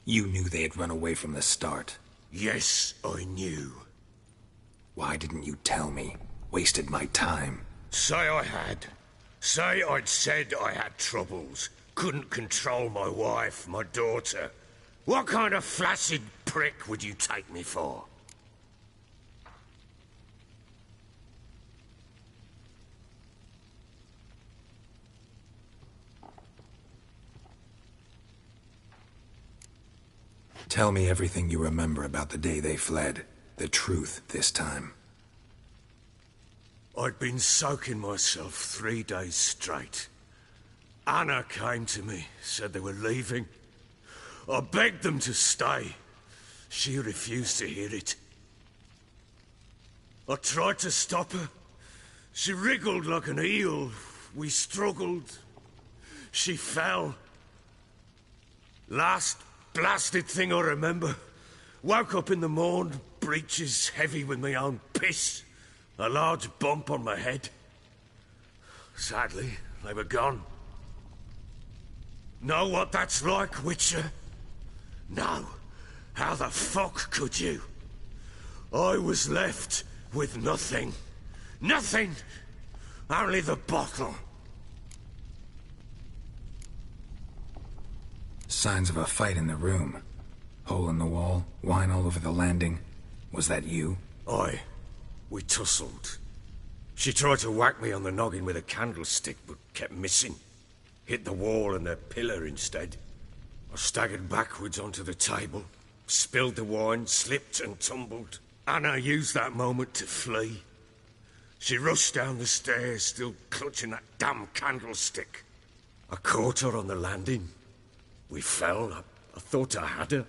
You knew they had run away from the start. Yes, I knew. Why didn't you tell me? Wasted my time. Say I had. Say I'd said I had troubles. Couldn't control my wife, my daughter. What kind of flaccid prick would you take me for? Tell me everything you remember about the day they fled. The truth this time. I'd been soaking myself 3 days straight. Anna came to me, said they were leaving. I begged them to stay. She refused to hear it. I tried to stop her. She wriggled like an eel. We struggled. She fell. Last blasted thing I remember. Woke up in the morn, breeches heavy with my own piss. A large bump on my head. Sadly, they were gone. Know what that's like, Witcher? No. How the fuck could you? I was left with nothing. Nothing! Only the bottle. Signs of a fight in the room. Hole in the wall, wine all over the landing. Was that you? Aye. We tussled. She tried to whack me on the noggin with a candlestick, but kept missing. Hit the wall and a pillar instead. I staggered backwards onto the table, spilled the wine, slipped and tumbled. Anna used that moment to flee. She rushed down the stairs, still clutching that damn candlestick. I caught her on the landing. We fell. I thought I had her.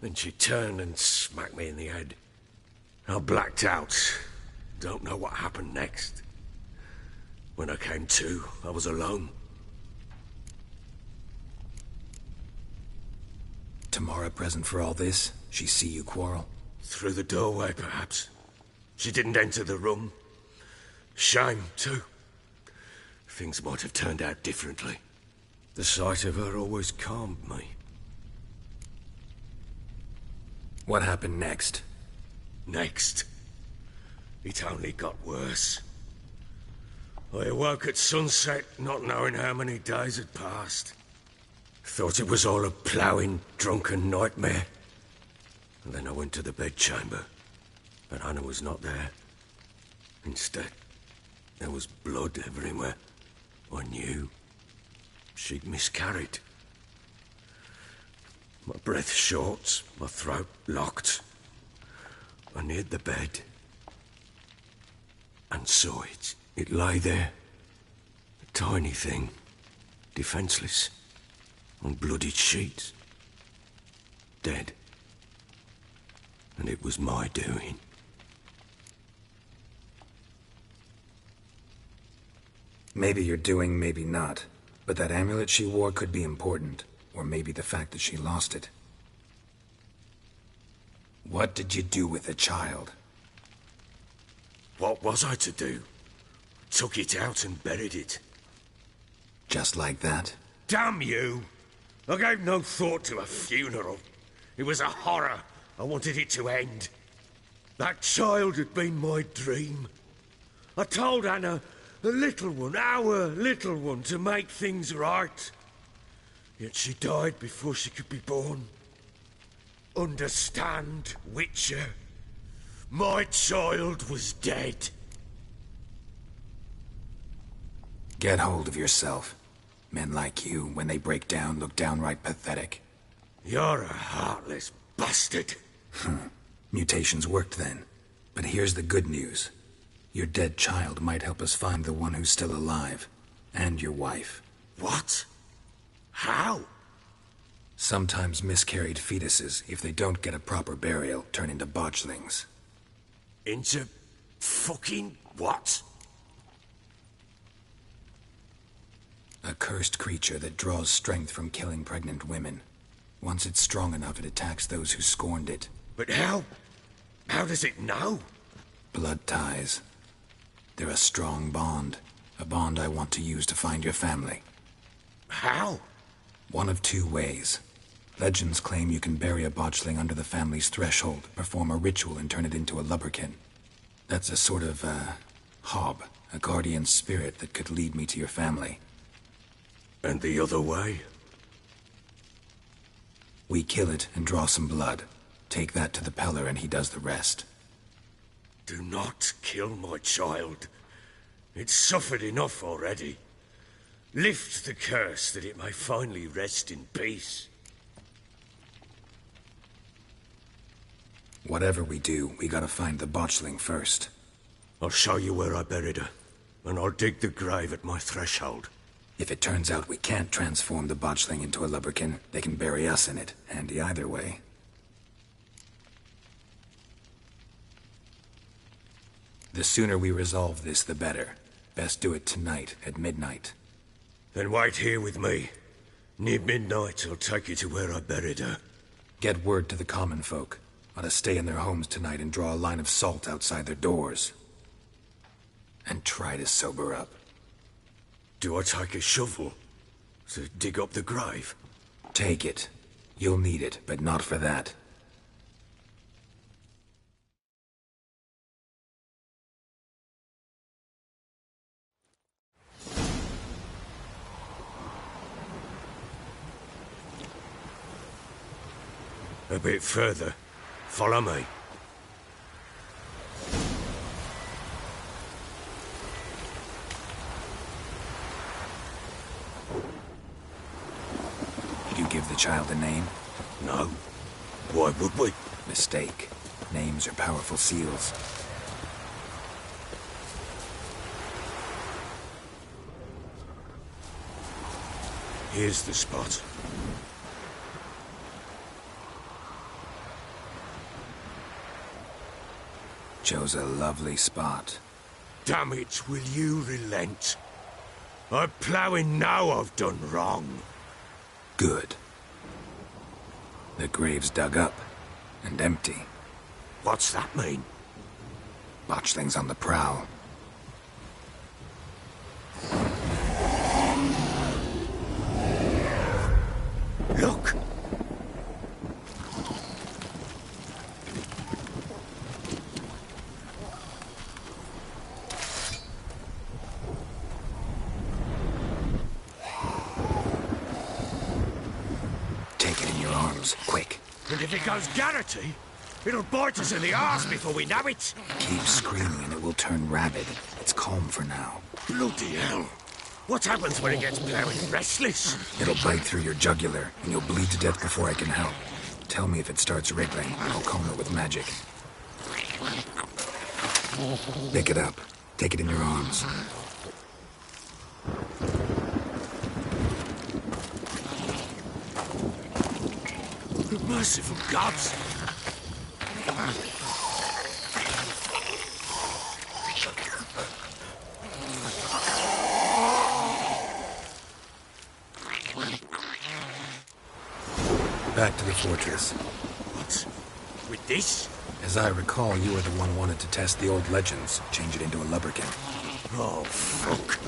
Then she turned and smacked me in the head. I blacked out. Don't know what happened next. When I came to, I was alone. Tamara present for all this? She see you quarrel? Through the doorway, perhaps. She didn't enter the room. Shame, too. Things might have turned out differently. The sight of her always calmed me. What happened next? Next? It only got worse. I awoke at sunset, not knowing how many days had passed. Thought it was all a ploughing, drunken nightmare. And then I went to the bedchamber, but Anna was not there. Instead, there was blood everywhere. I knew. She'd miscarried. My breath short, my throat locked. I neared the bed and saw it. It lay there, a tiny thing, defenseless, on bloodied sheets, dead. And it was my doing. Maybe you're doing, maybe not. But that amulet she wore could be important. Or maybe the fact that she lost it. What did you do with the child? What was I to do? Took it out and buried it. Just like that? Damn you! I gave no thought to a funeral. It was a horror. I wanted it to end. That child had been my dream. I told Anna, the little one, our little one, to make things right. Yet she died before she could be born. Understand, Witcher? My child was dead. Get hold of yourself. Men like you, when they break down, look downright pathetic. You're a heartless bastard. Mutations worked then. But here's the good news. Your dead child might help us find the one who's still alive. And your wife. What? How? Sometimes miscarried fetuses, if they don't get a proper burial, turn into botchlings. Into fucking what? A cursed creature that draws strength from killing pregnant women. Once it's strong enough, it attacks those who scorned it. But how? How does it know? Blood ties. They're a strong bond. A bond I want to use to find your family. How? One of two ways. Legends claim you can bury a botchling under the family's threshold, perform a ritual, and turn it into a lubberkin. That's a sort of, hob, a guardian spirit that could lead me to your family. And the other way? We kill it and draw some blood. Take that to the Peller and he does the rest. Do not kill my child. It's suffered enough already. Lift the curse that it may finally rest in peace. Whatever we do, we gotta find the botchling first. I'll show you where I buried her, and I'll dig the grave at my threshold. If it turns out we can't transform the botchling into a lubberkin, they can bury us in it. Handy either way. The sooner we resolve this, the better. Best do it tonight, at midnight. Then wait here with me. Near midnight, I'll take you to where I buried her. Get word to the common folk. Ought to stay in their homes tonight and draw a line of salt outside their doors. And try to sober up. Do I take a shovel to dig up the grave? Take it. You'll need it, but not for that. A bit further. Follow me. You give the child a name? No. Why would we? Mistake. Names are powerful seals. Here's the spot. Chose a lovely spot. Damn it, will you relent? I'm ploughing now I've done wrong. Good. The grave's dug up and empty. What's that mean? Botchling's on the prowl. Look! Take it in your arms, quick. And if it goes Garrity, it'll bite us in the arse before we know it. Keep screaming and it will turn rabid. It's calm for now. Bloody hell. What happens when it gets blowing restless? It'll bite through your jugular, and you'll bleed to death before I can help. Tell me if it starts wriggling. I'll calm it with magic. Pick it up. Take it in your arms. Merciful gods! Back to the fortress. What? With this? As I recall, you were the one wanted to test the old legends, change it into a lubberkin. Oh, fuck.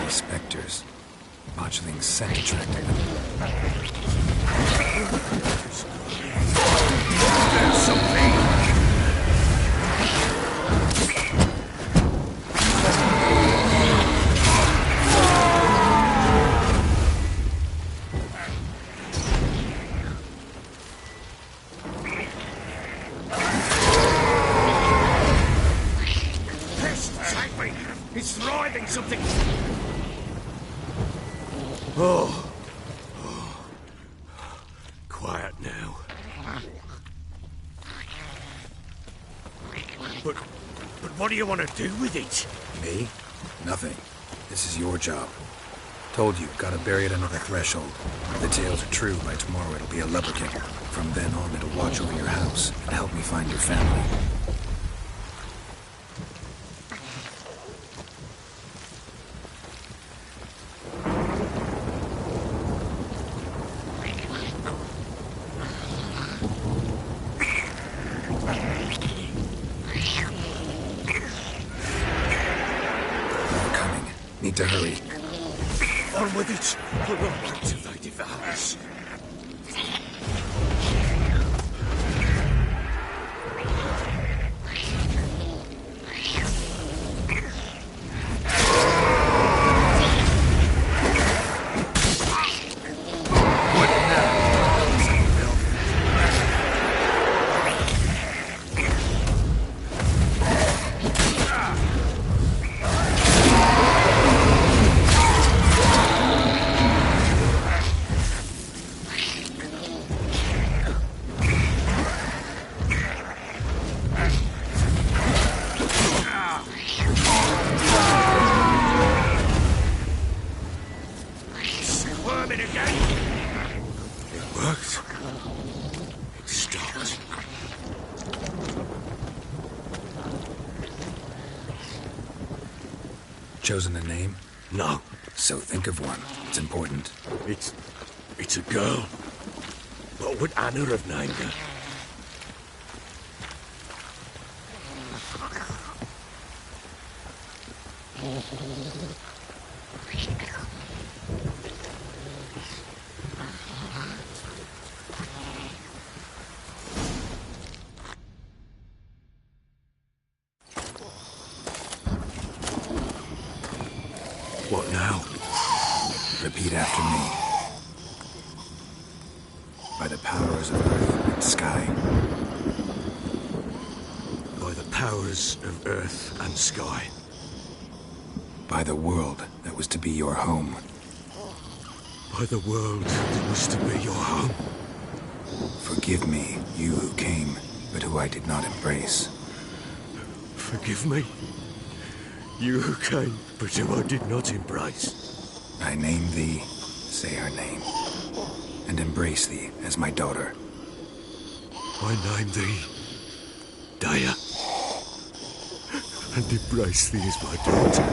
specters. Botchling's scent attracted them. There's something. It's writhing something. Oh. Quiet now. But what do you want to do with it? Me? Nothing. This is your job. Told you, gotta bury it under the threshold. If the tales are true, by tomorrow it'll be a lubberkin. From then on, it'll watch over your house and help me find your family. Need to hurry. On with it. We're all back to they devour us. Chosen a name? No. So think of one. It's important. It's a girl. What would Anna have named her? What now? Repeat after me. By the powers of earth and sky. By the powers of earth and sky. By the world that was to be your home. By the world that was to be your home. Forgive me, you who came, but who I did not embrace. Forgive me. You who came, but who I did not embrace. I name thee, say her name, and embrace thee as my daughter. I name thee, Daya, and embrace thee as my daughter.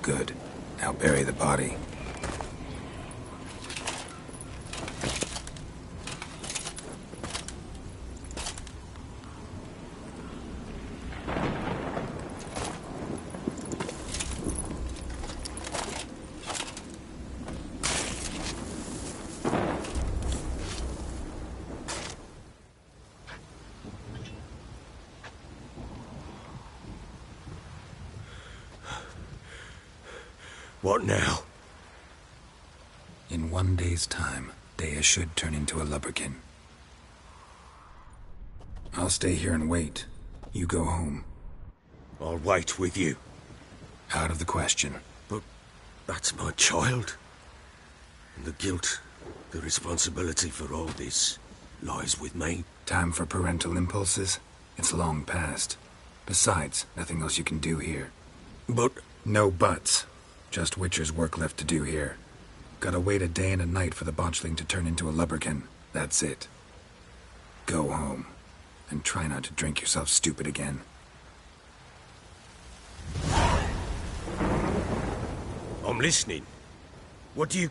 Good. Now bury the body. What now? In 1 day's time, Daya should turn into a lubberkin. I'll stay here and wait. You go home. I'll wait with you. Out of the question. But that's my child. And the guilt, the responsibility for all this lies with me. Time for parental impulses? It's long past. Besides, nothing else you can do here. But... No buts. Just Witcher's work left to do here. Gotta wait a day and a night for the botchling to turn into a lubberkin. That's it. Go home. And try not to drink yourself stupid again. I'm listening. What do you...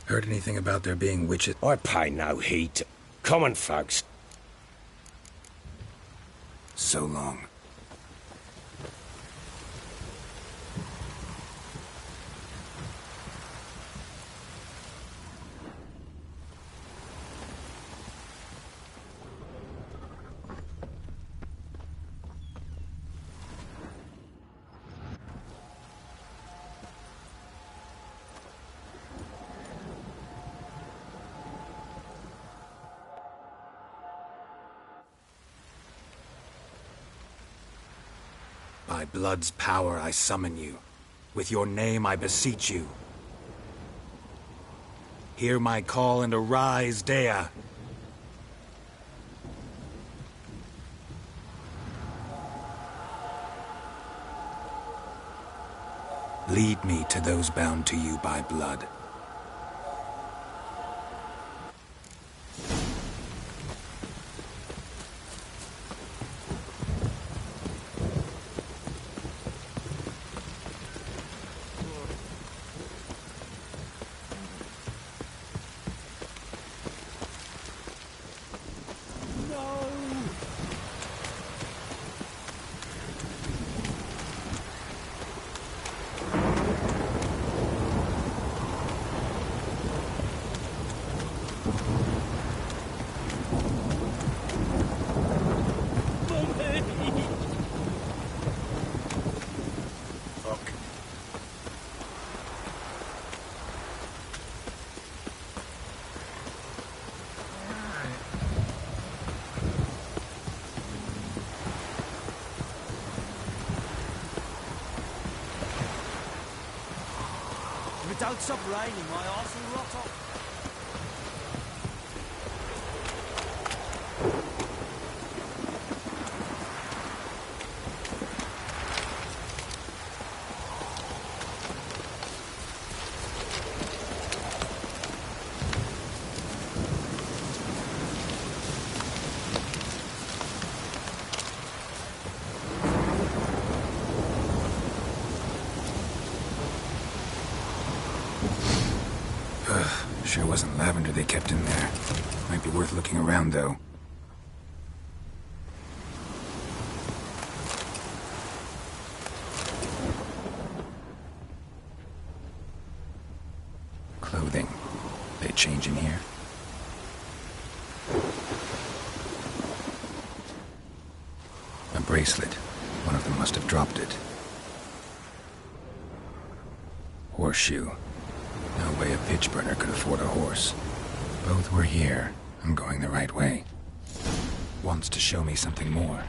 Heard anything about there being witches? I pay no heed to common folks. So long. By blood's power I summon you. With your name I beseech you. Hear my call and arise, Dea. Lead me to those bound to you by blood. Don't stop raining, my arse will rot off. Sure wasn't lavender they kept in there. Might be worth looking around, though. Clothing. They change in here? A bracelet. One of them must have dropped it. Horseshoe. No way a pitch burner could afford a horse. Both were here. I'm going the right way. Wants to show me something more.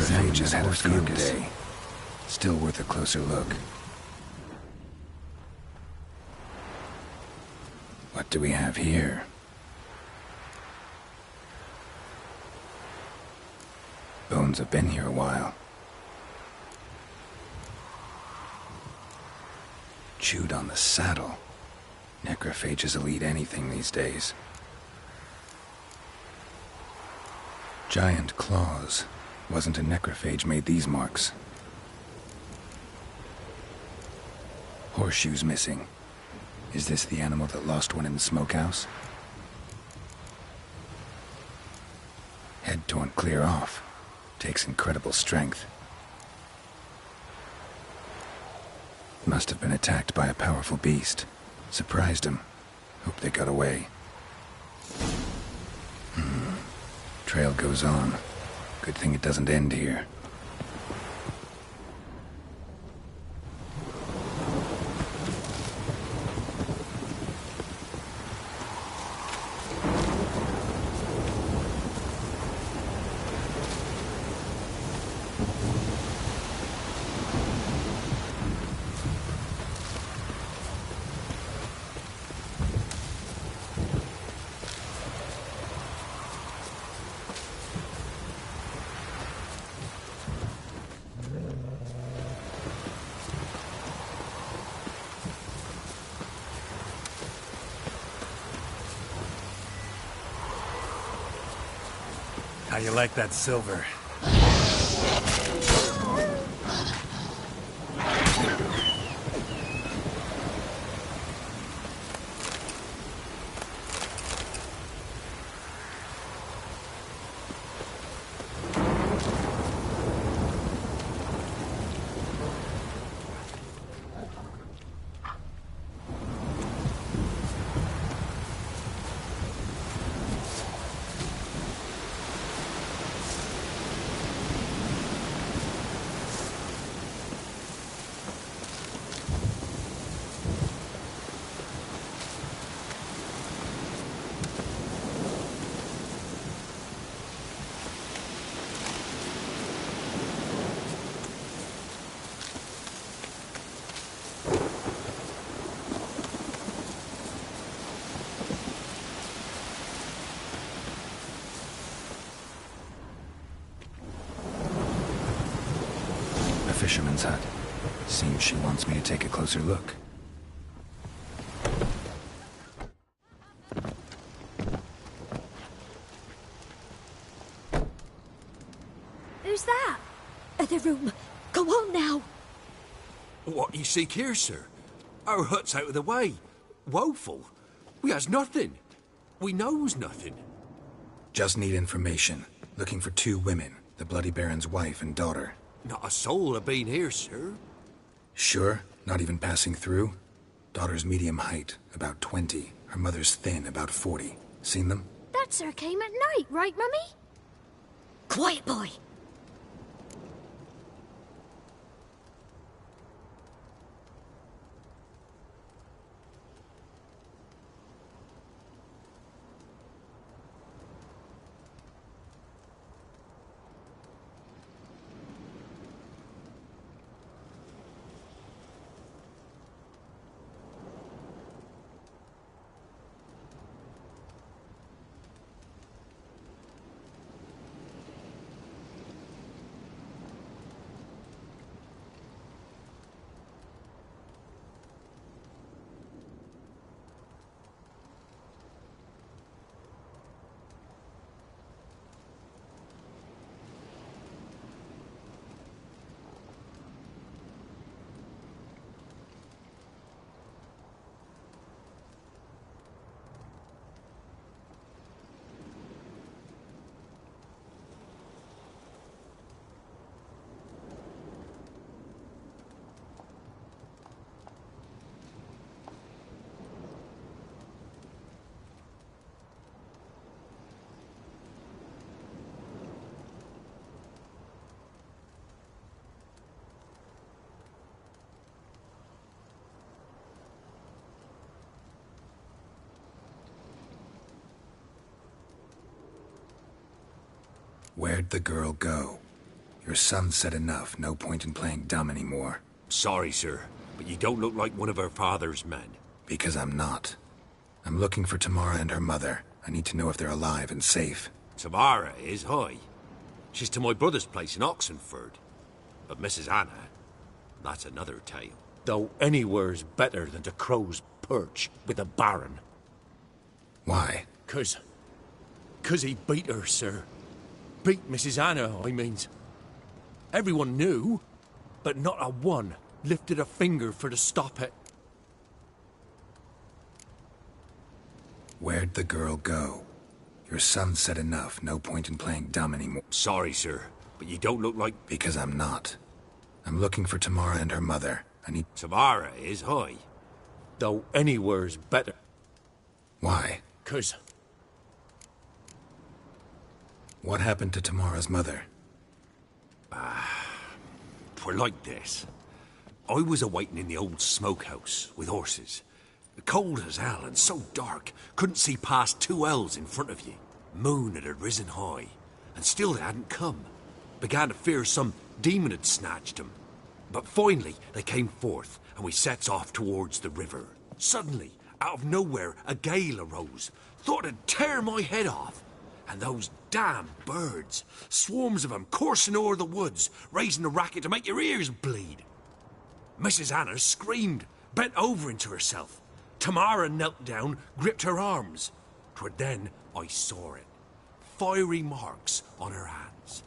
Necrophages had a field day. Still worth a closer look. What do we have here? Bones have been here a while. Chewed on the saddle. Necrophages will eat anything these days. Giant claws. Wasn't a necrophage made these marks. Horseshoes missing. Is this the animal that lost one in the smokehouse? Head torn clear off. Takes incredible strength. Must have been attacked by a powerful beast. Surprised him. Hope they got away. Trail goes on. Good thing it doesn't end here. How you like that silver? Fisherman's hut. Seems she wants me to take a closer look. Who's that? The room. Go on now. What you seek here, sir? Our hut's out of the way. Woeful. We has nothing. We knows nothing. Just need information. Looking for 2 women. The Bloody Baron's wife and daughter. Not a soul have been here, sir. Sure? Not even passing through? Daughter's medium height, about 20. Her mother's thin, about 40. Seen them? That sir came at night, right, Mummy? Quiet, boy. Where'd the girl go? Your son said enough. No point in playing dumb anymore. Sorry, sir, but you don't look like one of her father's men. Because I'm not. I'm looking for Tamara and her mother. I need to know if they're alive and safe. Tamara is, hi. She's to my brother's place in Oxenford. But Mrs. Anna, that's another tale. Though anywhere's better than to Crow's Perch with a baron. Why? 'Cause he beat her, sir. Beat Mrs. Anna, I means. Everyone knew, but not a one lifted a finger for to stop it. Where'd the girl go? Your son said enough. No point in playing dumb anymore. Sorry, sir, but you don't look like... Because I'm not. I'm looking for Tamara and her mother. I need... Tamara is, hi. Though anywhere's better. Why? 'Cause... What happened to Tamara's mother? Twere like this. I was awaiting in the old smokehouse with horses. Cold as hell and so dark, couldn't see past 2 ells in front of you. Moon had risen high, and still they hadn't come. Began to fear some demon had snatched them. But finally they came forth, and we sets off towards the river. Suddenly, out of nowhere, a gale arose. Thought it'd tear my head off. And those damn birds, swarms of them coursing o'er the woods, raising a racket to make your ears bleed. Mrs. Anna screamed, bent over into herself. Tamara knelt down, gripped her arms. 'Twere then I saw it. Fiery marks on her hands.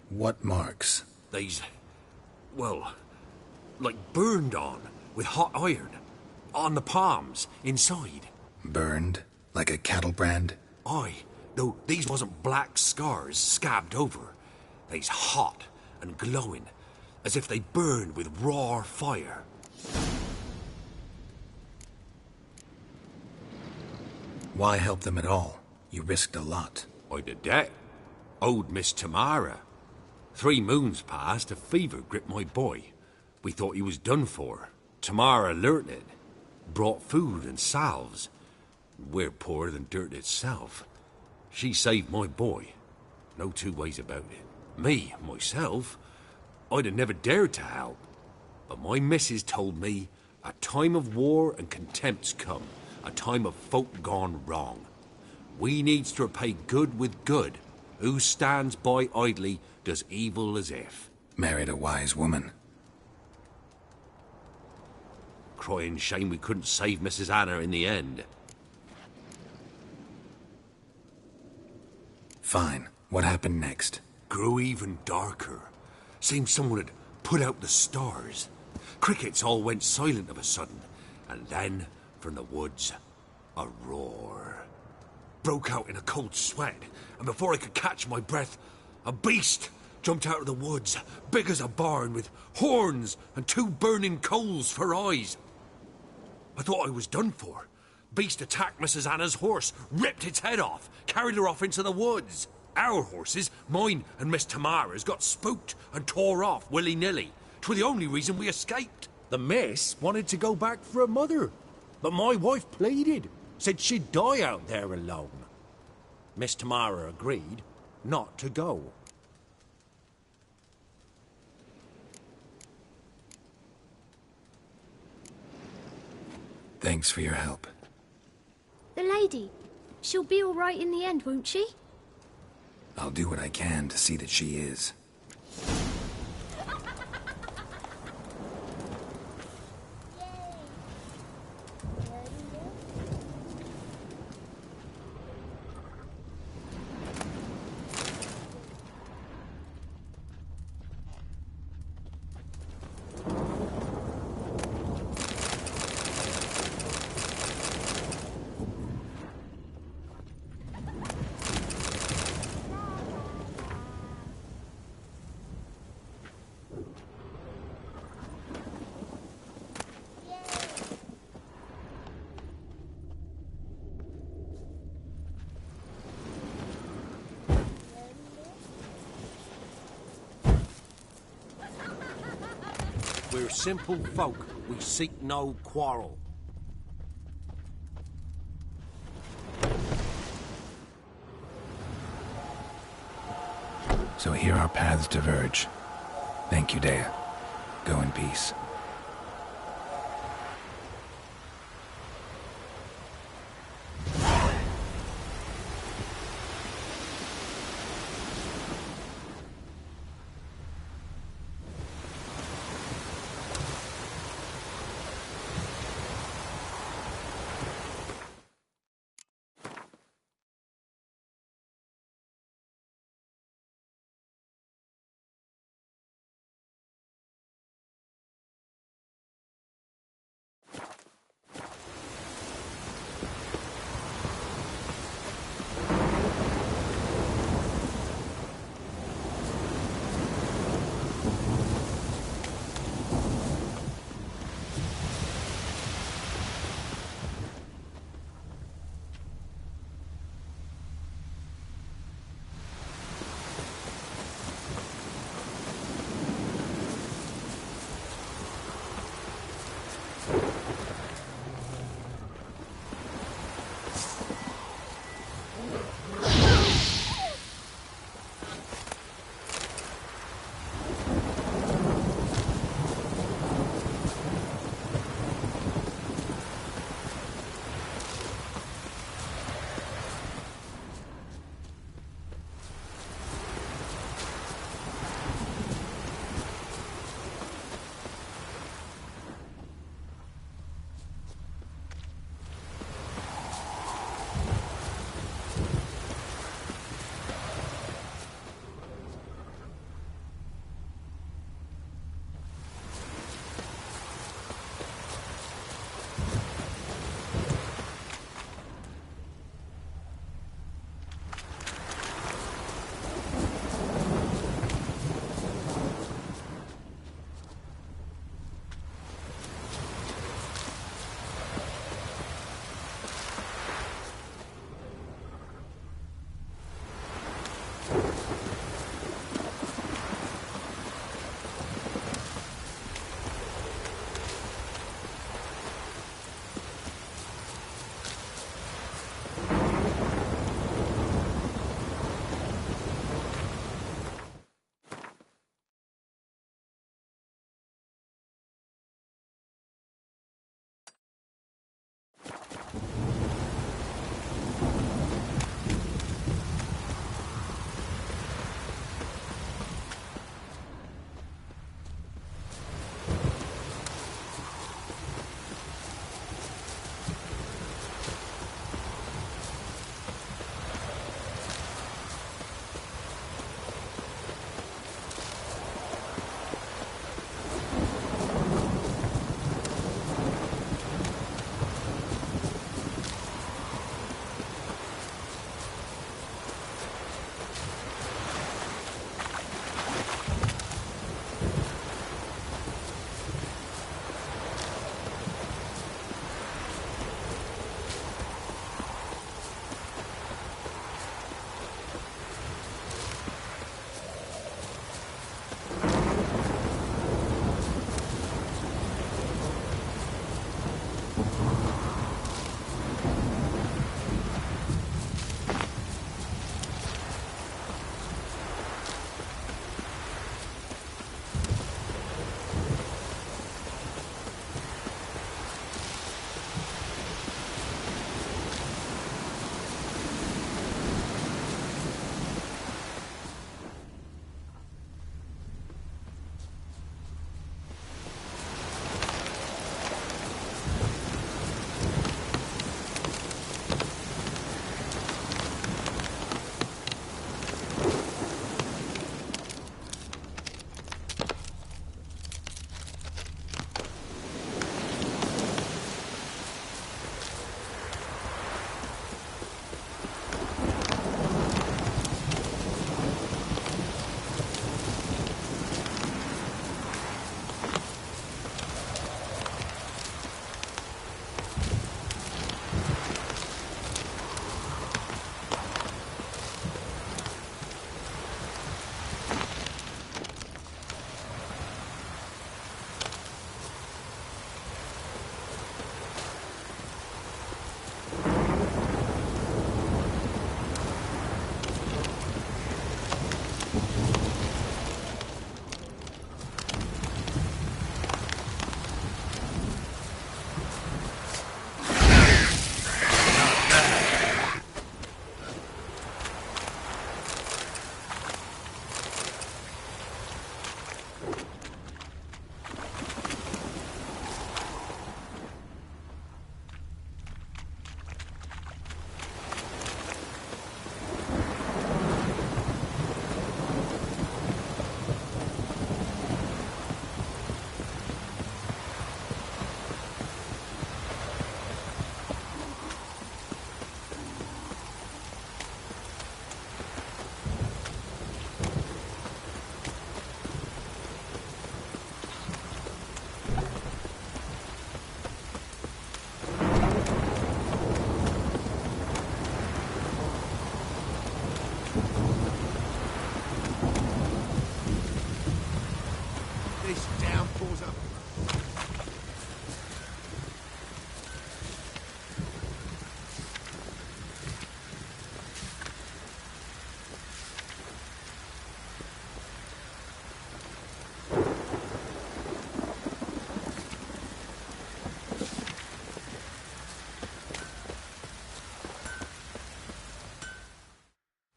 What marks? They's, well, like burned on with hot iron. On the palms, inside. Burned? Like a cattle brand? Aye, though these wasn't black scars scabbed over. They's hot and glowing, as if they burned with raw fire. Why help them at all? You risked a lot. I'd a debt. Owed Miss Tamara. 3 moons passed, a fever gripped my boy. We thought he was done for. Tamara learnt it. Brought food and salves. We're poorer than dirt itself. She saved my boy. No 2 ways about it. Me, myself, I'd have never dared to help. But my missus told me a time of war and contempt's come. A time of folk gone wrong. We needs to repay good with good. Who stands by idly does evil as if. Married a wise woman. Crying shame we couldn't save Mrs. Anna in the end. Fine. What happened next? Grew even darker. Seemed someone had put out the stars. Crickets all went silent of a sudden. And then, from the woods, a roar. Broke out in a cold sweat, and before I could catch my breath, a beast jumped out of the woods, big as a barn, with horns and 2 burning coals for eyes. I thought I was done for. Beast attacked Mrs. Anna's horse, ripped its head off, carried her off into the woods. Our horses, mine and Miss Tamara's, got spooked and tore off willy-nilly. 'Twere the only reason we escaped. The miss wanted to go back for her mother, but my wife pleaded. Said she'd die out there alone. Miss Tamara agreed not to go. Thanks for your help. The lady. She'll be all right in the end, won't she? I'll do what I can to see that she is. We're simple folk. We seek no quarrel. So here our paths diverge. Thank you, Dea. Go in peace.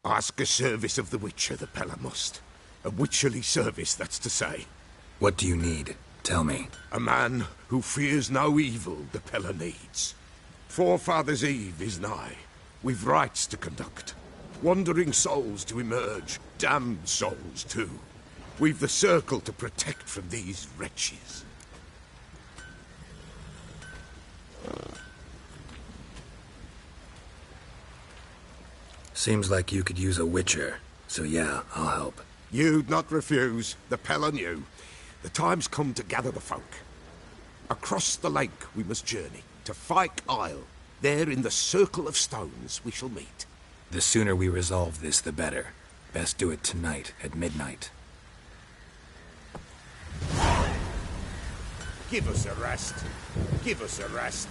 Ask a service of the Witcher, the Pella must. A witcherly service, that's to say. What do you need? Tell me. A man who fears no evil the Pella needs. Forefathers' Eve is nigh. We've rites to conduct. Wandering souls to emerge. Damned souls, too. We've the circle to protect from these wretches. Seems like you could use a witcher, so yeah, I'll help. You'd not refuse. The Pella knew. The time's come to gather the folk. Across the lake we must journey, to Fyke Isle. There in the circle of stones we shall meet. The sooner we resolve this, the better. Best do it tonight, at midnight. Give us a rest. Give us a rest.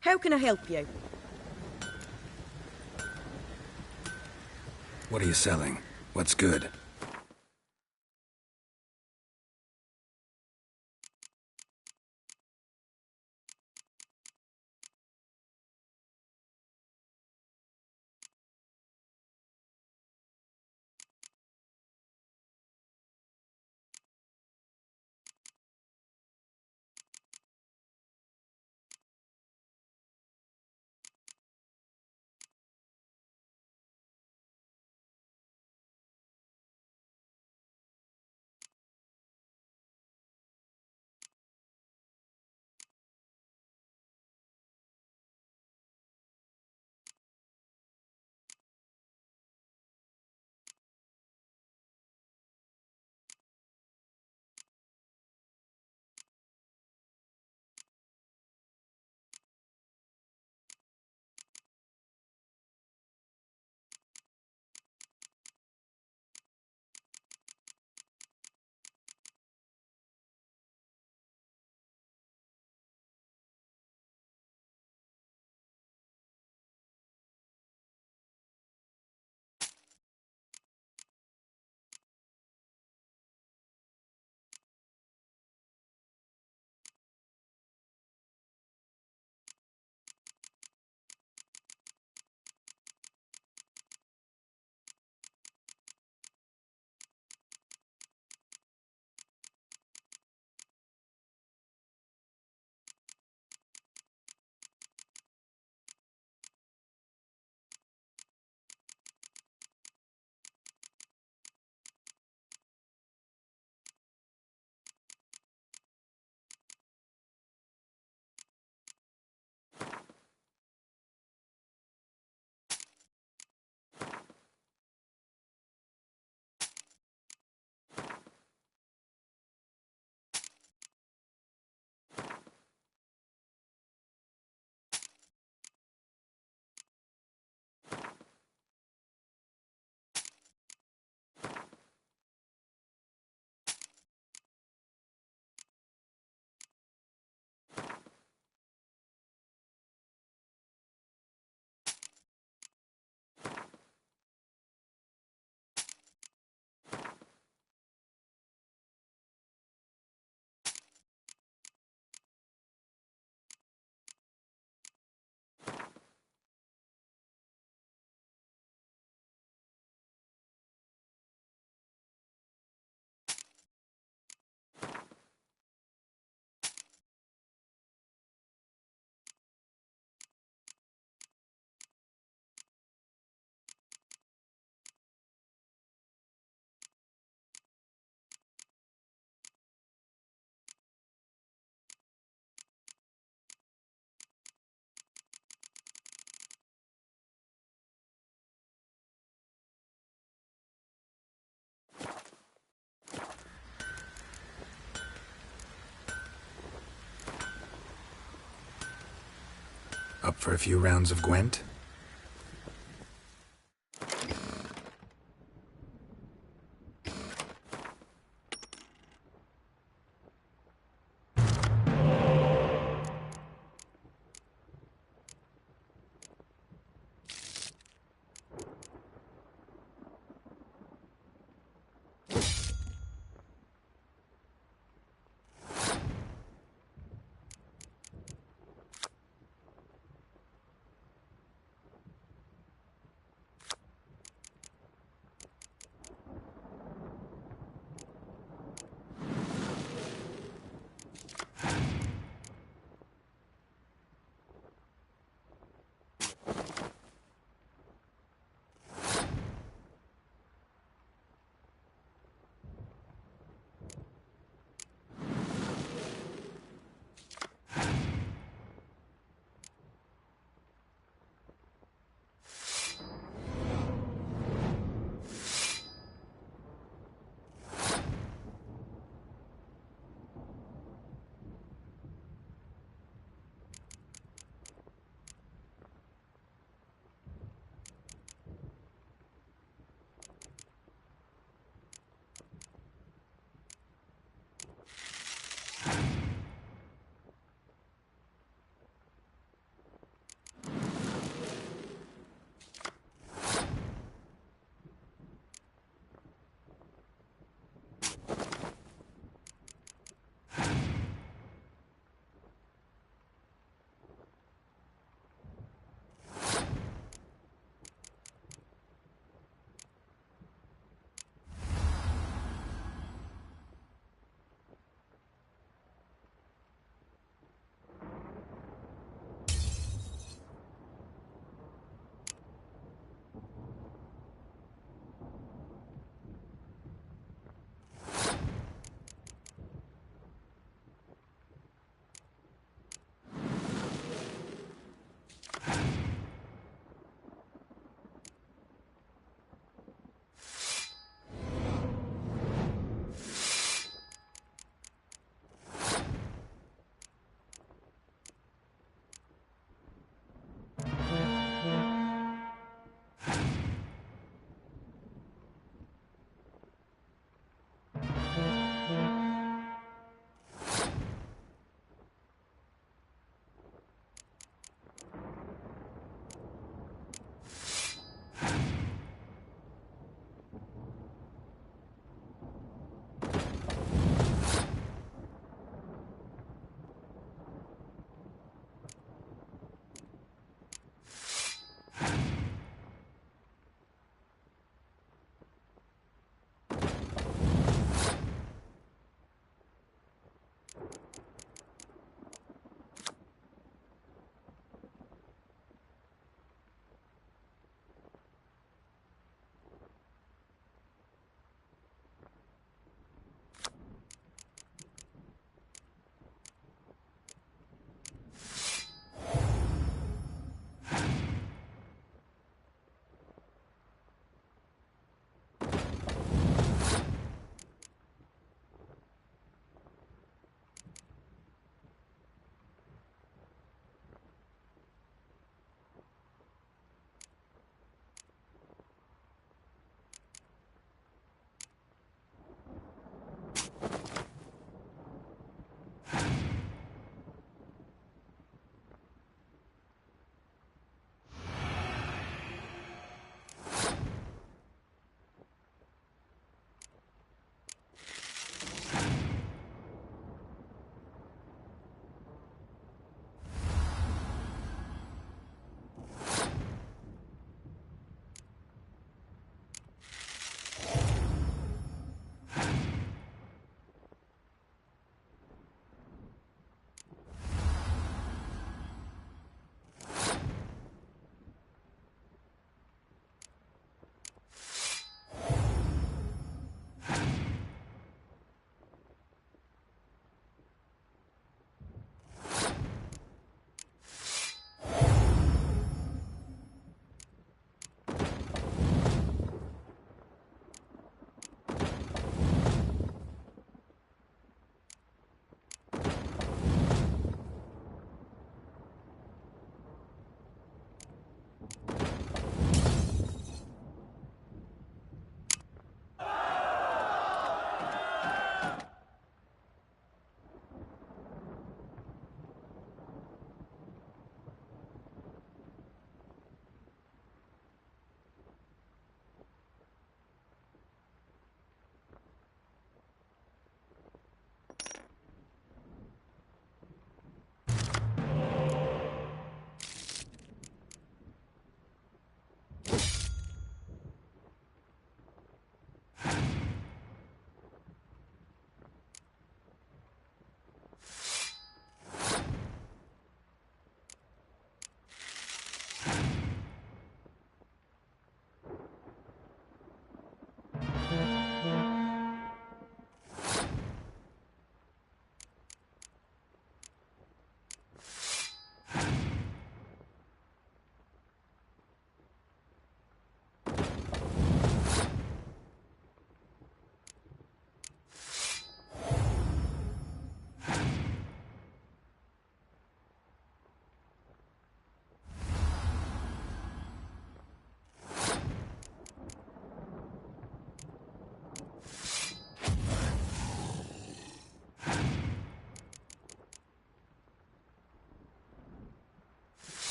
How can I help you? What are you selling? What's good? Up for a few rounds of Gwent?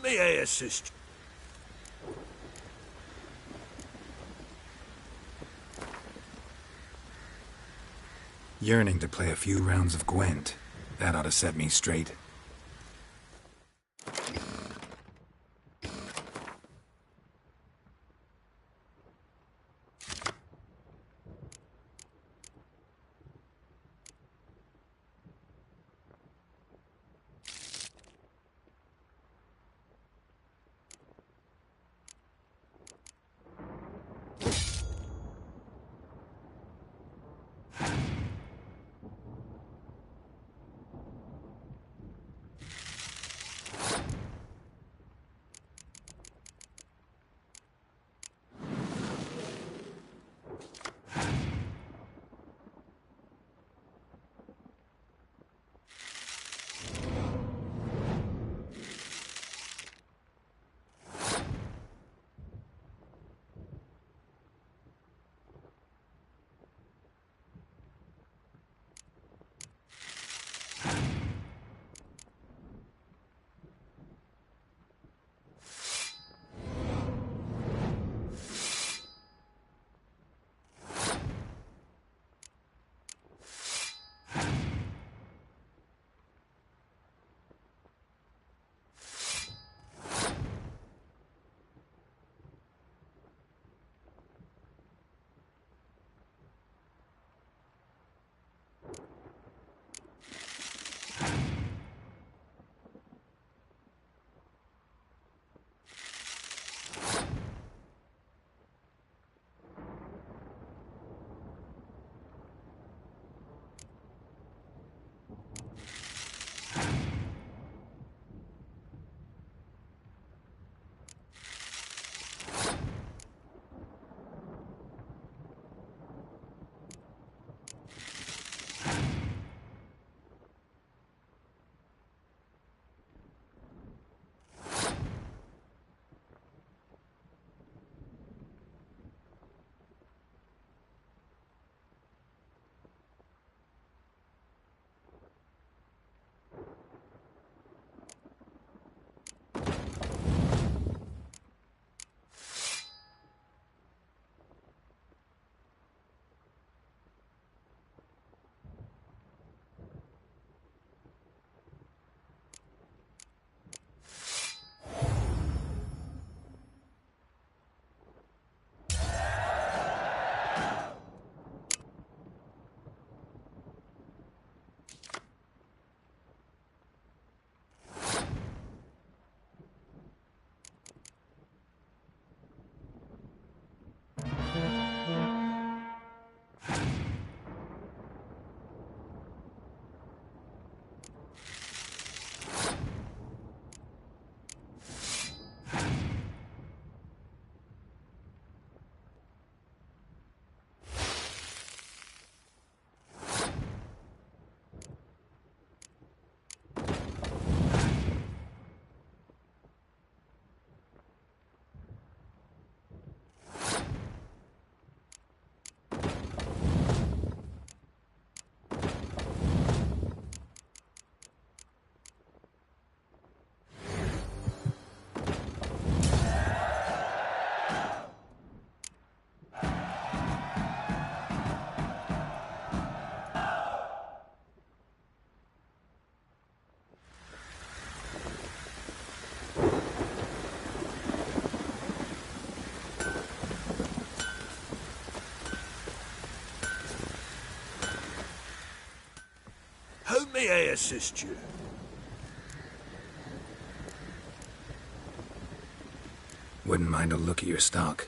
me I assist? Yearning to play a few rounds of Gwent. That ought to set me straight. How may I assist you? Wouldn't mind a look at your stock.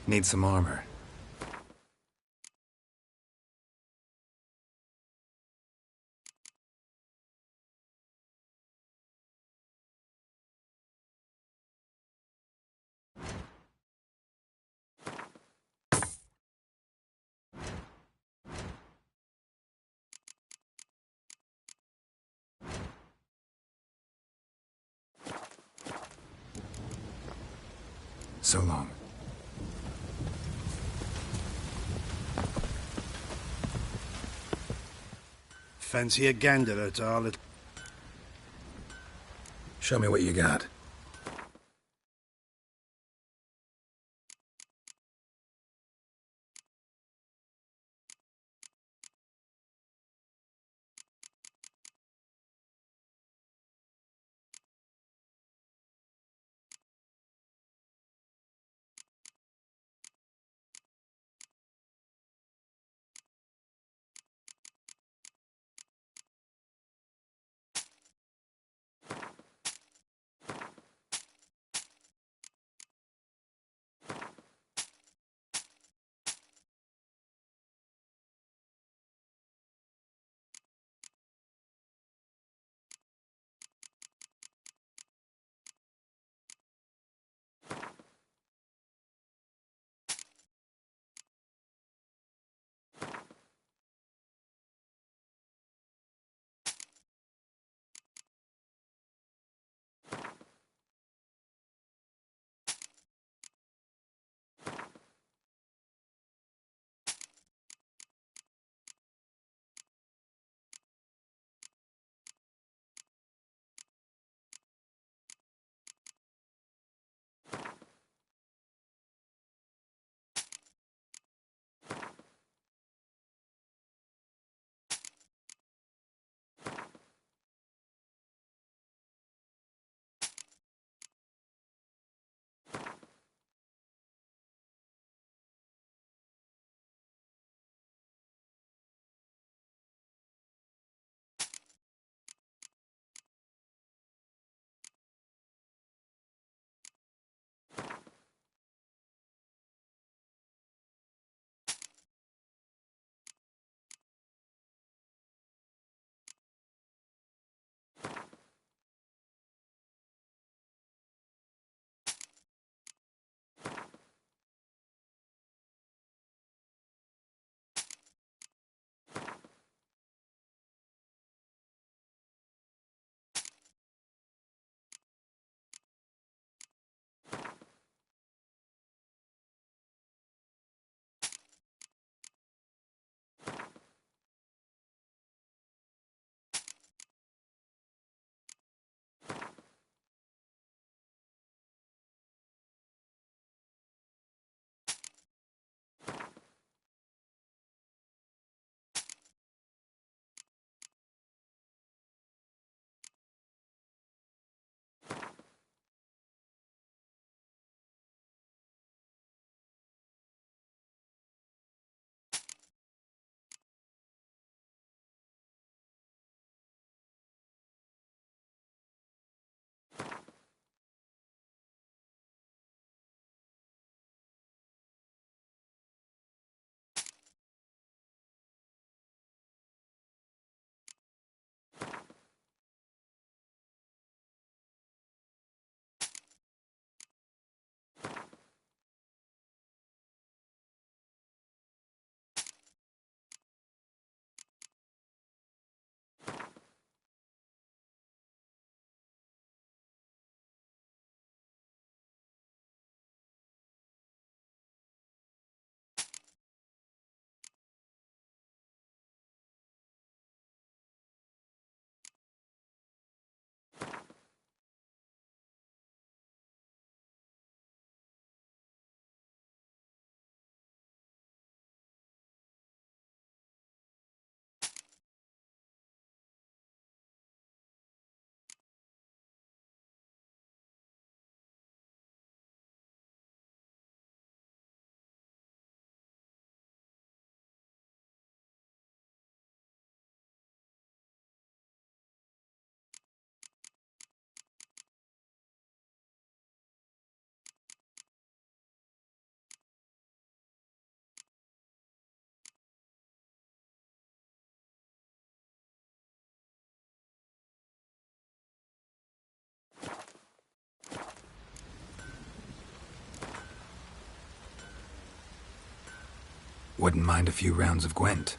Need some armor. So long. Fancy a gander at all? Show me what you got. Wouldn't mind a few rounds of Gwent.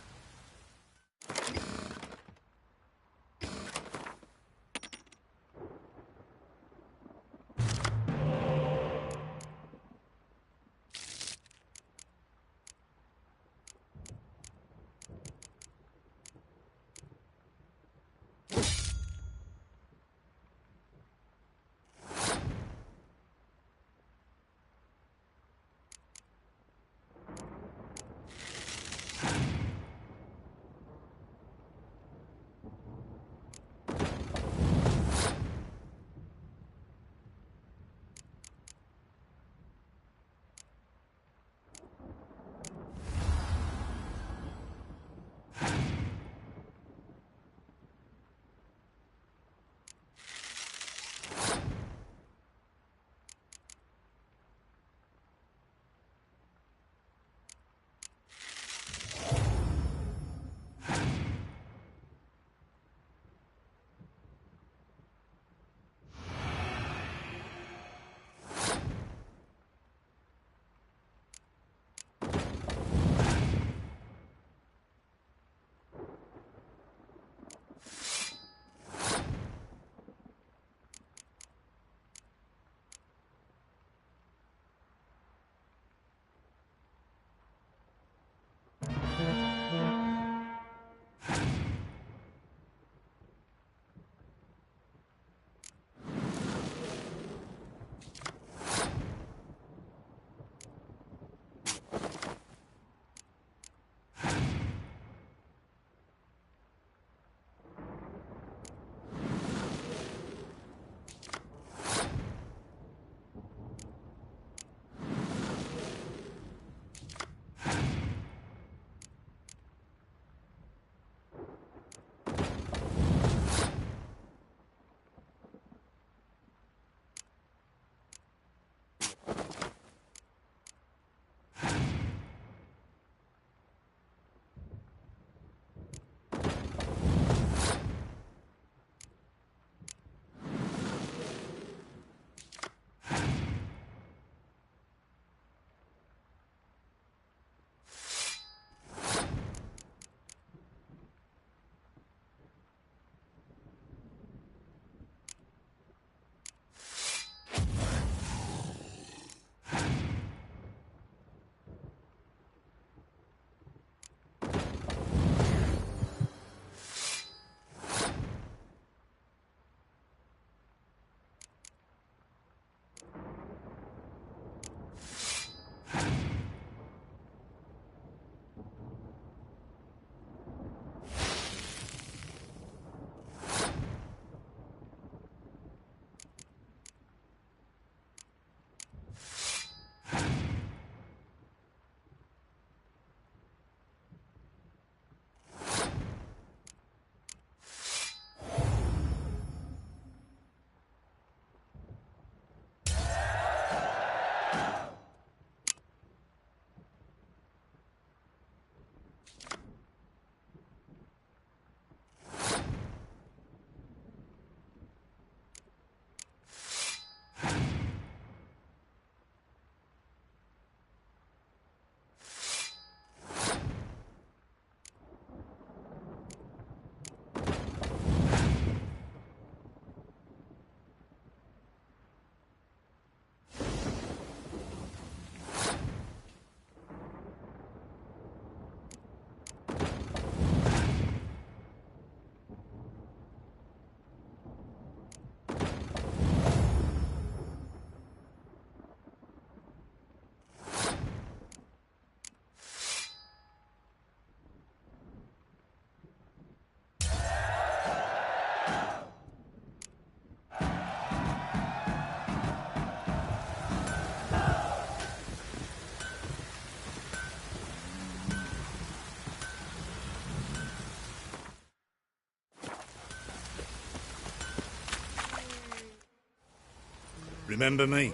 Remember me?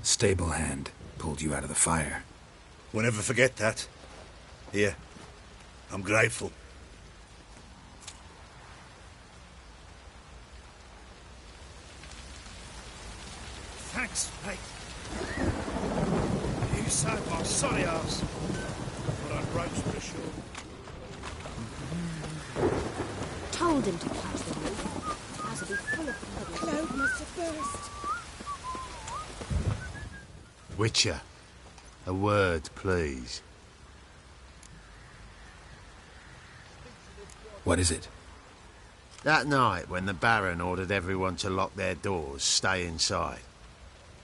Stable hand pulled you out of the fire. Won't ever forget that. Here, I'm grateful. Thanks, mate. You saved my sorry ass. ropes for sure. Told him to close the roof. As it'll be full of bloody... Cloud must have burst. Witcher, a word, please. What is it? That night when the Baron ordered everyone to lock their doors, stay inside.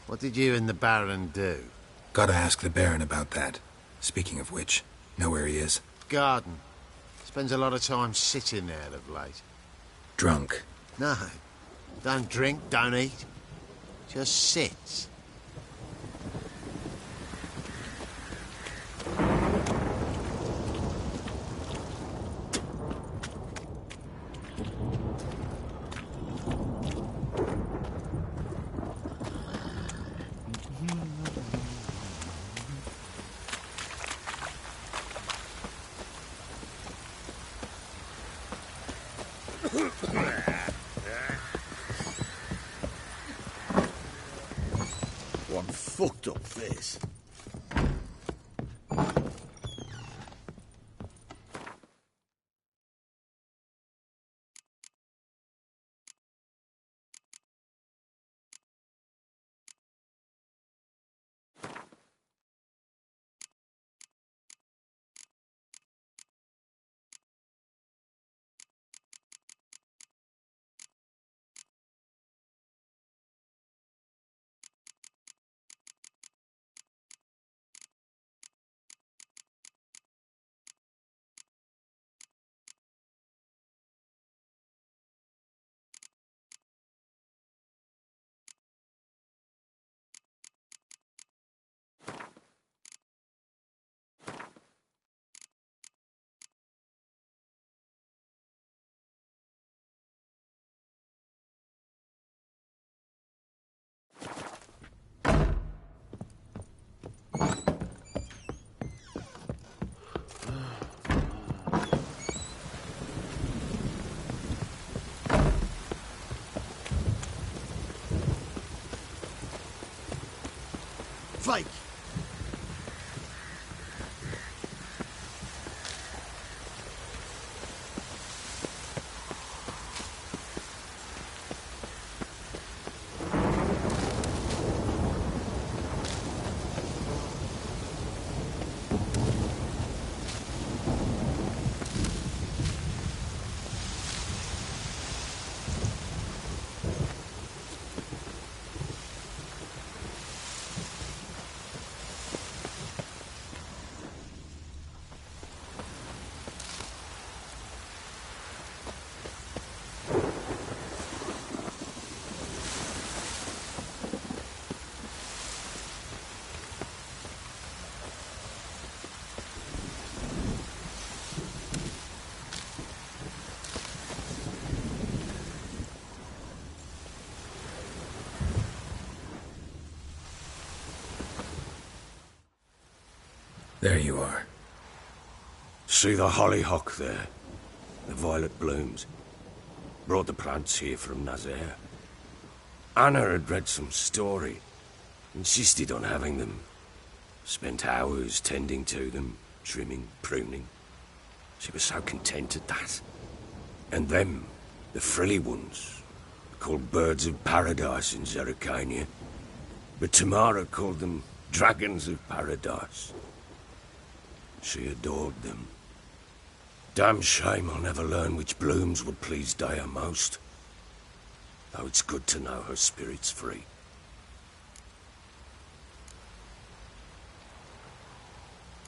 What did you and the Baron do? Gotta ask the Baron about that. Speaking of which, know where he is? Garden. Spends a lot of time sitting there of late. Drunk. No. Don't drink, don't eat. Just sits. One fucked up face. Fake! There you are. See the hollyhock there? The violet blooms. Brought the plants here from Nazaire. Anna had read some story. Insisted on having them. Spent hours tending to them, trimming, pruning. She was so content at that. And them, the frilly ones, called birds of paradise in Zerrikania. But Tamara called them dragons of paradise. She adored them. Damn shame I'll never learn which blooms would please Dea most. Though it's good to know her spirit's free.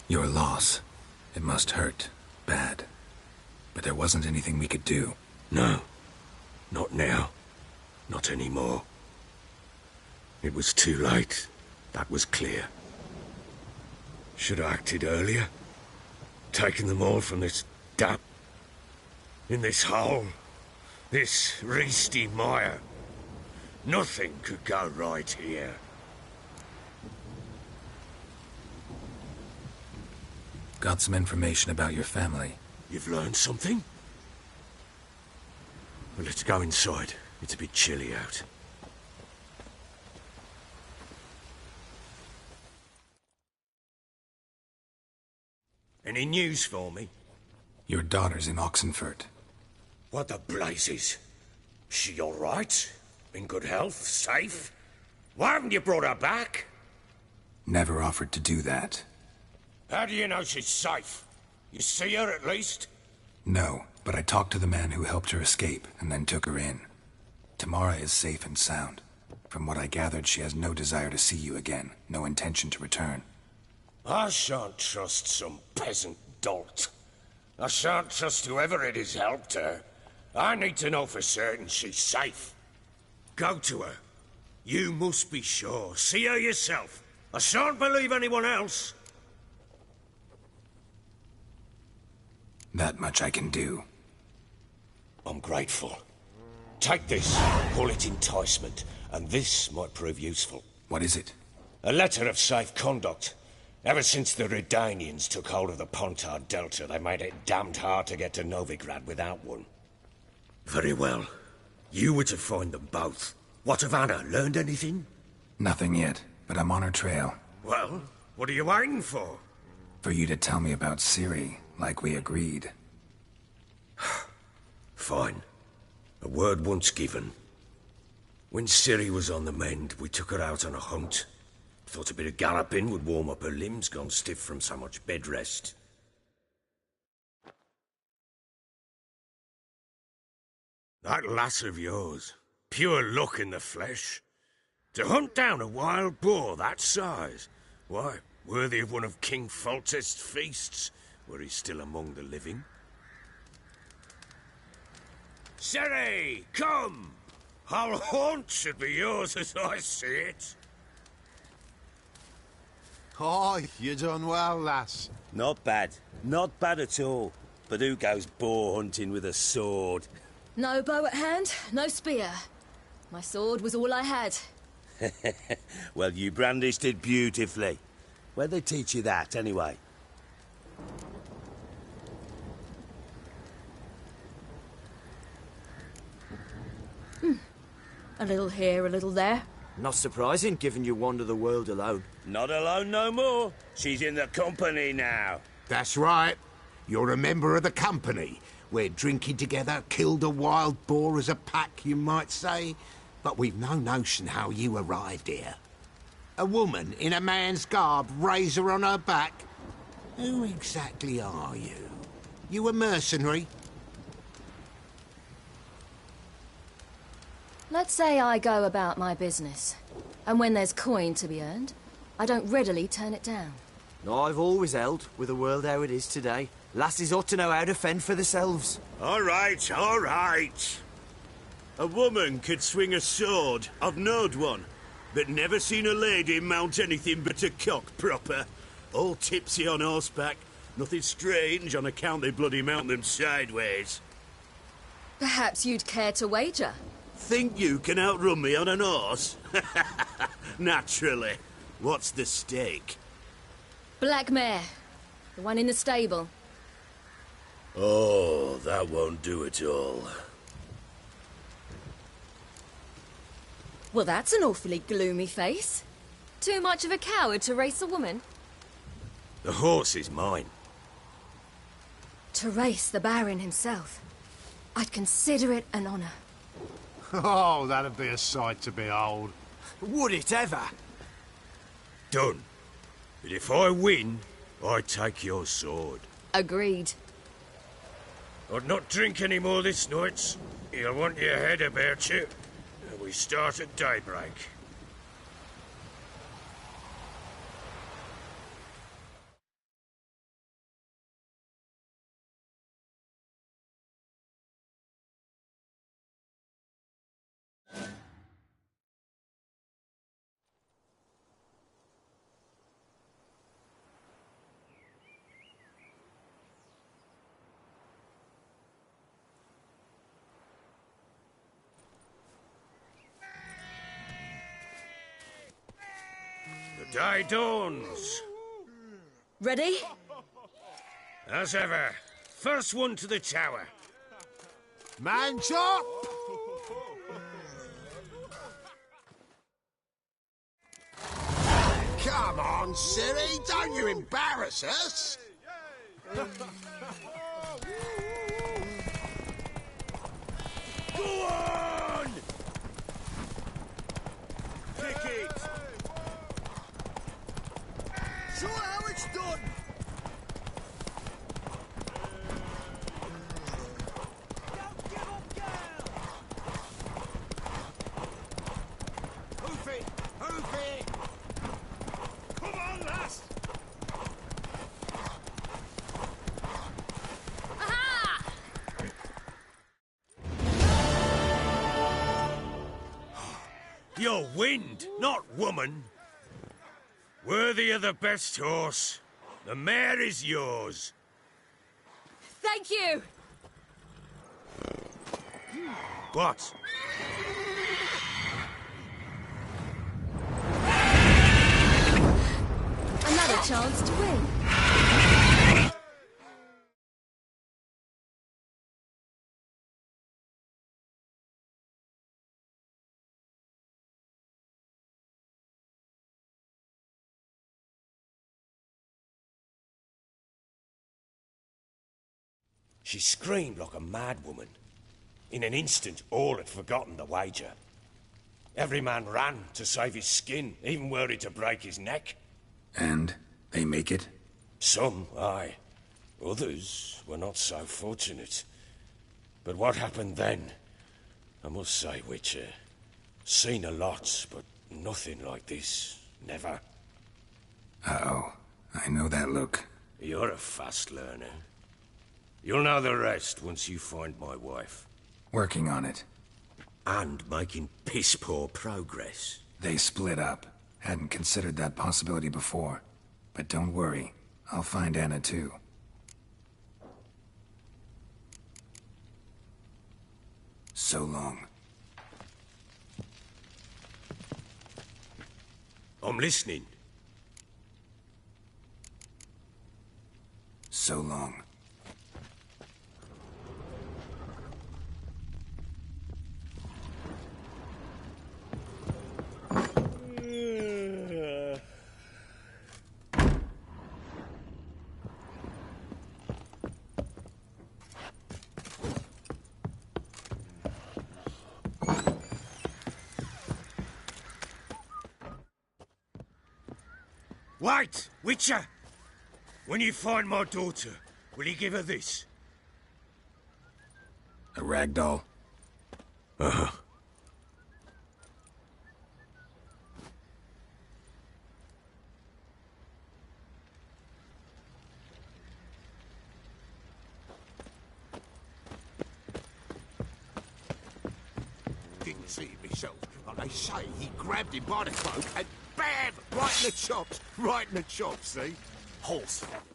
Your loss. It must hurt. Bad. But there wasn't anything we could do. No. Not now. Not anymore. It was too late. That was clear. Should have acted earlier. Taken them all from this damp... in this hole. This reesty mire. Nothing could go right here. Got some information about your family. You've learned something? Well, let's go inside. It's a bit chilly out. Any Any news for me? Your daughter's in Oxenfurt. What the blazes? She all right? In good health? Safe? Why haven't you brought her back? Never offered to do that. How do you know she's safe? You see her at least? No, but I talked to the man who helped her escape and then took her in. Tamara is safe and sound. From what I gathered, she has no desire to see you again, no intention to return. I shan't trust some peasant dolt. I shan't trust whoever it is helped her. I need to know for certain she's safe. Go to her. You must be sure. See her yourself. I shan't believe anyone else. That much I can do. I'm grateful. Take this. Call it enticement. And this might prove useful. What is it? A letter of safe conduct. Ever since the Redanians took hold of the Pontard Delta, they made it damned hard to get to Novigrad without one. Very well. You were to find them both. What of Anna? Learned anything? Nothing yet, but I'm on her trail. Well, what are you waiting for? For you to tell me about Ciri, like we agreed. Fine. A word once given. When Ciri was on the mend, we took her out on a hunt. Thought a bit of galloping would warm up her limbs, gone stiff from so much bed rest. That lass of yours, pure luck in the flesh. To hunt down a wild boar that size, why, worthy of one of King Foltest's feasts, were he still among the living. Ciri, come! Whole haunt should be yours as I see it. Oh, you done well, lass. Not bad. Not bad at all. But who goes boar hunting with a sword? No bow at hand, no spear. My sword was all I had. Well, you brandished it beautifully. Where'd they teach you that, anyway? A little here, a little there. Not surprising, given you wander the world alone. Not alone no more. She's in the company now. That's right. You're a member of the company. We're drinking together, killed a wild boar as a pack, you might say. But we've no notion how you arrived here. A woman in a man's garb, razor on her back. Who exactly are you? You a mercenary? Let's say I go about my business. And when there's coin to be earned, I don't readily turn it down. I've always held, with the world how it is today, lasses ought to know how to fend for themselves. All right, all right. A woman could swing a sword. I've knowed one. But never seen a lady mount anything but a cock proper. All tipsy on horseback. Nothing strange on account they bloody mount them sideways. Perhaps you'd care to wager? Think you can outrun me on an horse? Naturally. What's the stake? Black mare. The one in the stable. Oh, that won't do it all. Well, that's an awfully gloomy face. Too much of a coward to race a woman? The horse is mine. To race the Baron himself. I'd consider it an honor. Oh, that'd be a sight to behold. Would it ever? Done. But if I win, I take your sword. Agreed. I'd not drink any more this night. You'll want your head about you. And we start at daybreak. The day dawns. Ready? As ever. First one to the tower. Man chop! Come on, Ciri, don't you embarrass us! Go on! Kick it! Show how it's done! Hoof it! Hoof it! Come on, lass! You're wind, not woman. Worthy of the best horse. The mare is yours. Thank you! What? Another chance to win. She screamed like a mad woman. In an instant, all had forgotten the wager. Every man ran to save his skin, even worried to break his neck. And they make it? Some, aye. Others were not so fortunate. But what happened then? I must say, Witcher, seen a lot, but nothing like this. Never. Uh-oh. I know that look. You're a fast learner. You'll know the rest once you find my wife. Working on it. And making piss-poor progress. They split up. Hadn't considered that possibility before. But don't worry. I'll find Anna too. So long. I'm listening. So long. Wait, Witcher! When you find my daughter, will you give her this? A rag doll? Uh-huh. Didn't see it myself, but they say he grabbed him by the throat and bam! Right in the chops. Right in the chops, see? Horse feathers.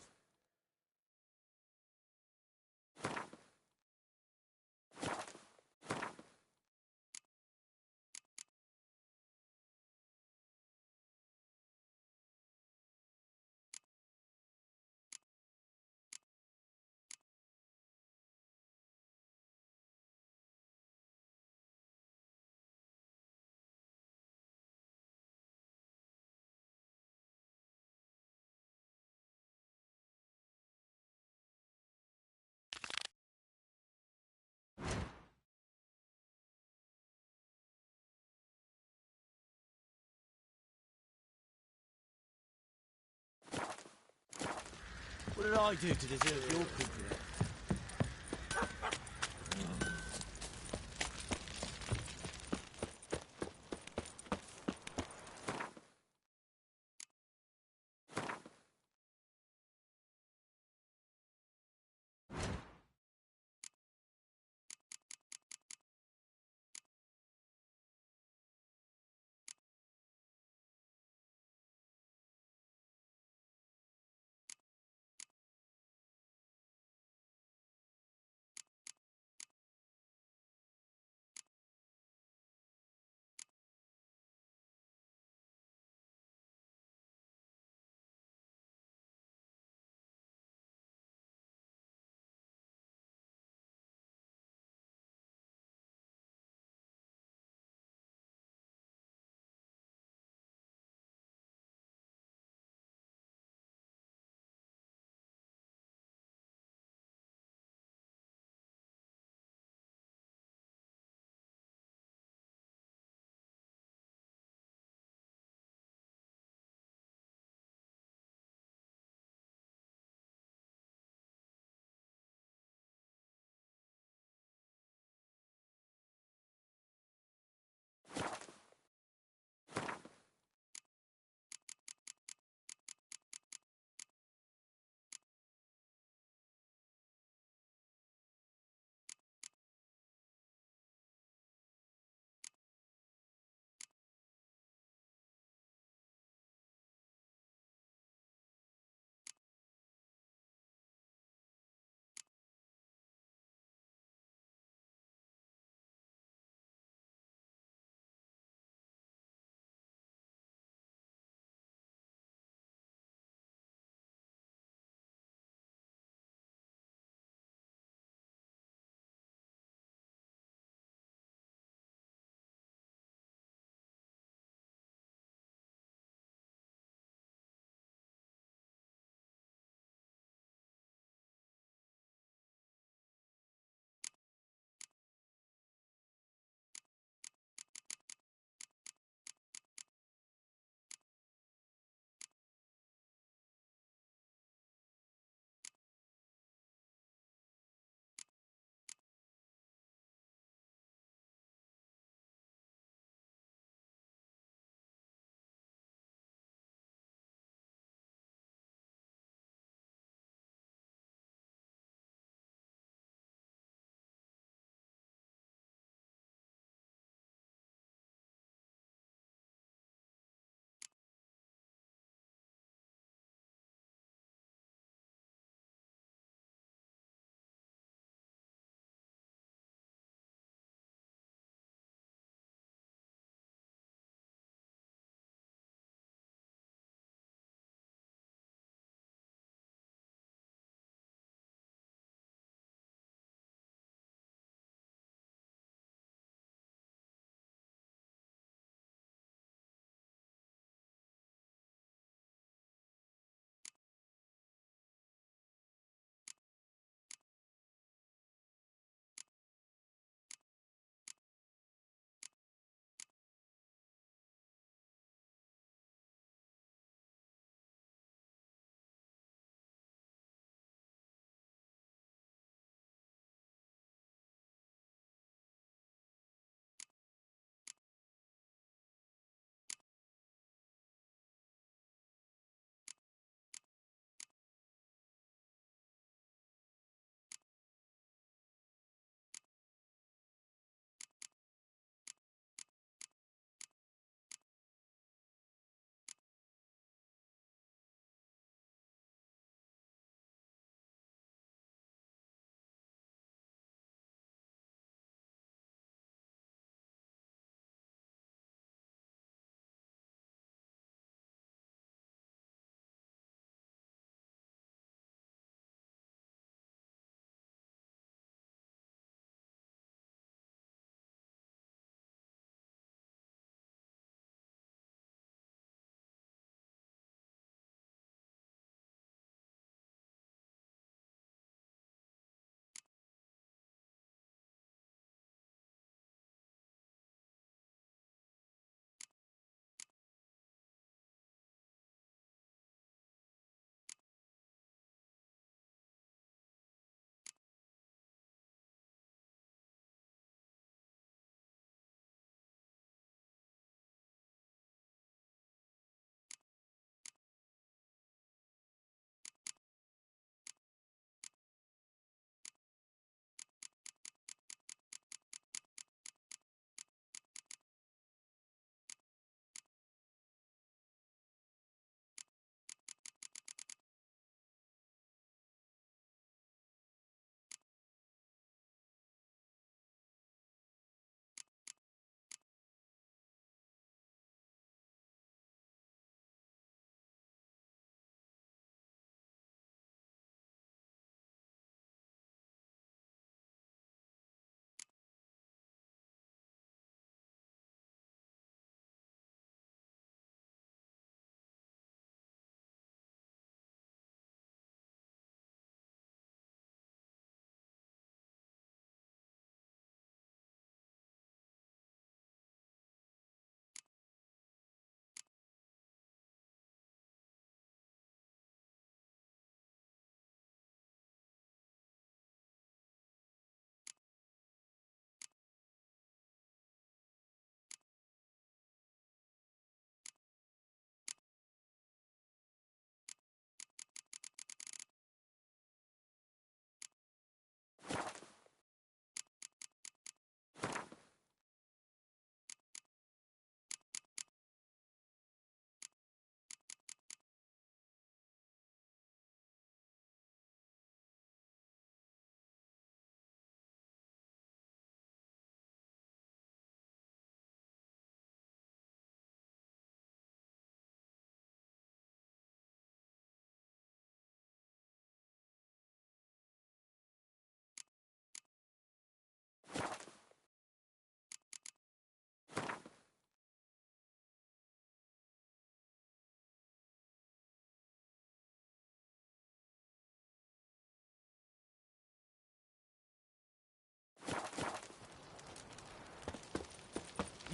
What did I do to deserve your company?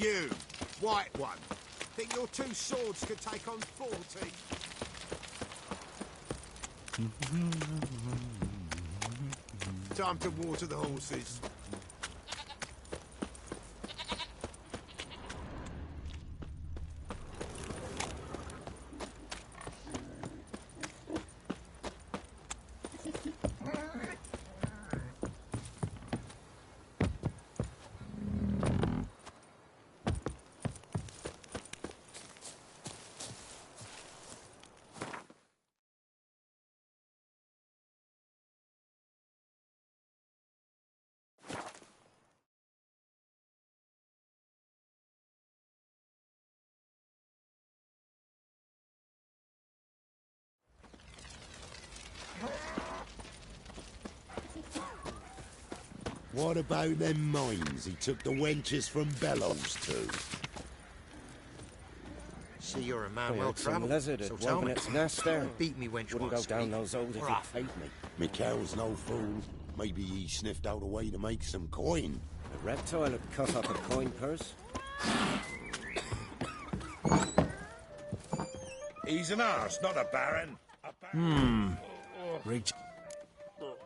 You, white one. Think your two swords could take on 40? Time to water the horses. What about them mines he took the wenches from Bellows to? See, you're a man I well heard some travelled. lizard So had tell woven me. its nest there. Beat me wench Wouldn't go once, down mate. those holes if Or you I- paid me. Mikhail's no fool. Maybe he sniffed out a way to make some coin. The reptile had cut up a coin purse. He's an arse, not a baron. Reach. Oh,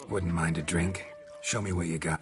Wouldn't mind a drink. Show me what you got.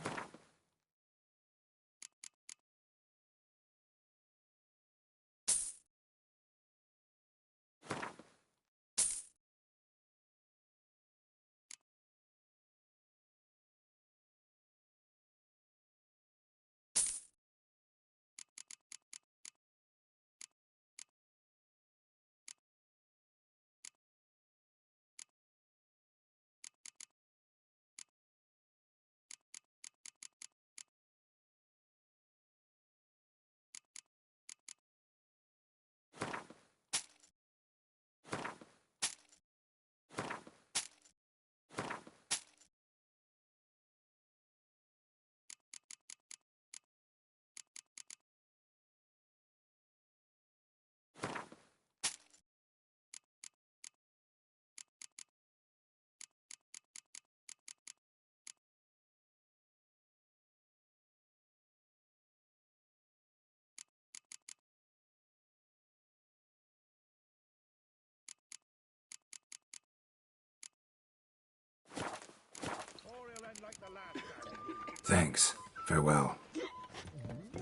Thanks. Farewell.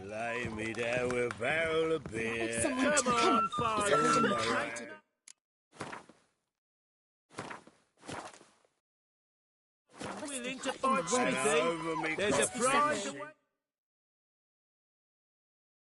Lay me down with a barrel of beer. Someone took him. Willing to fight Smithy? There's a prize away.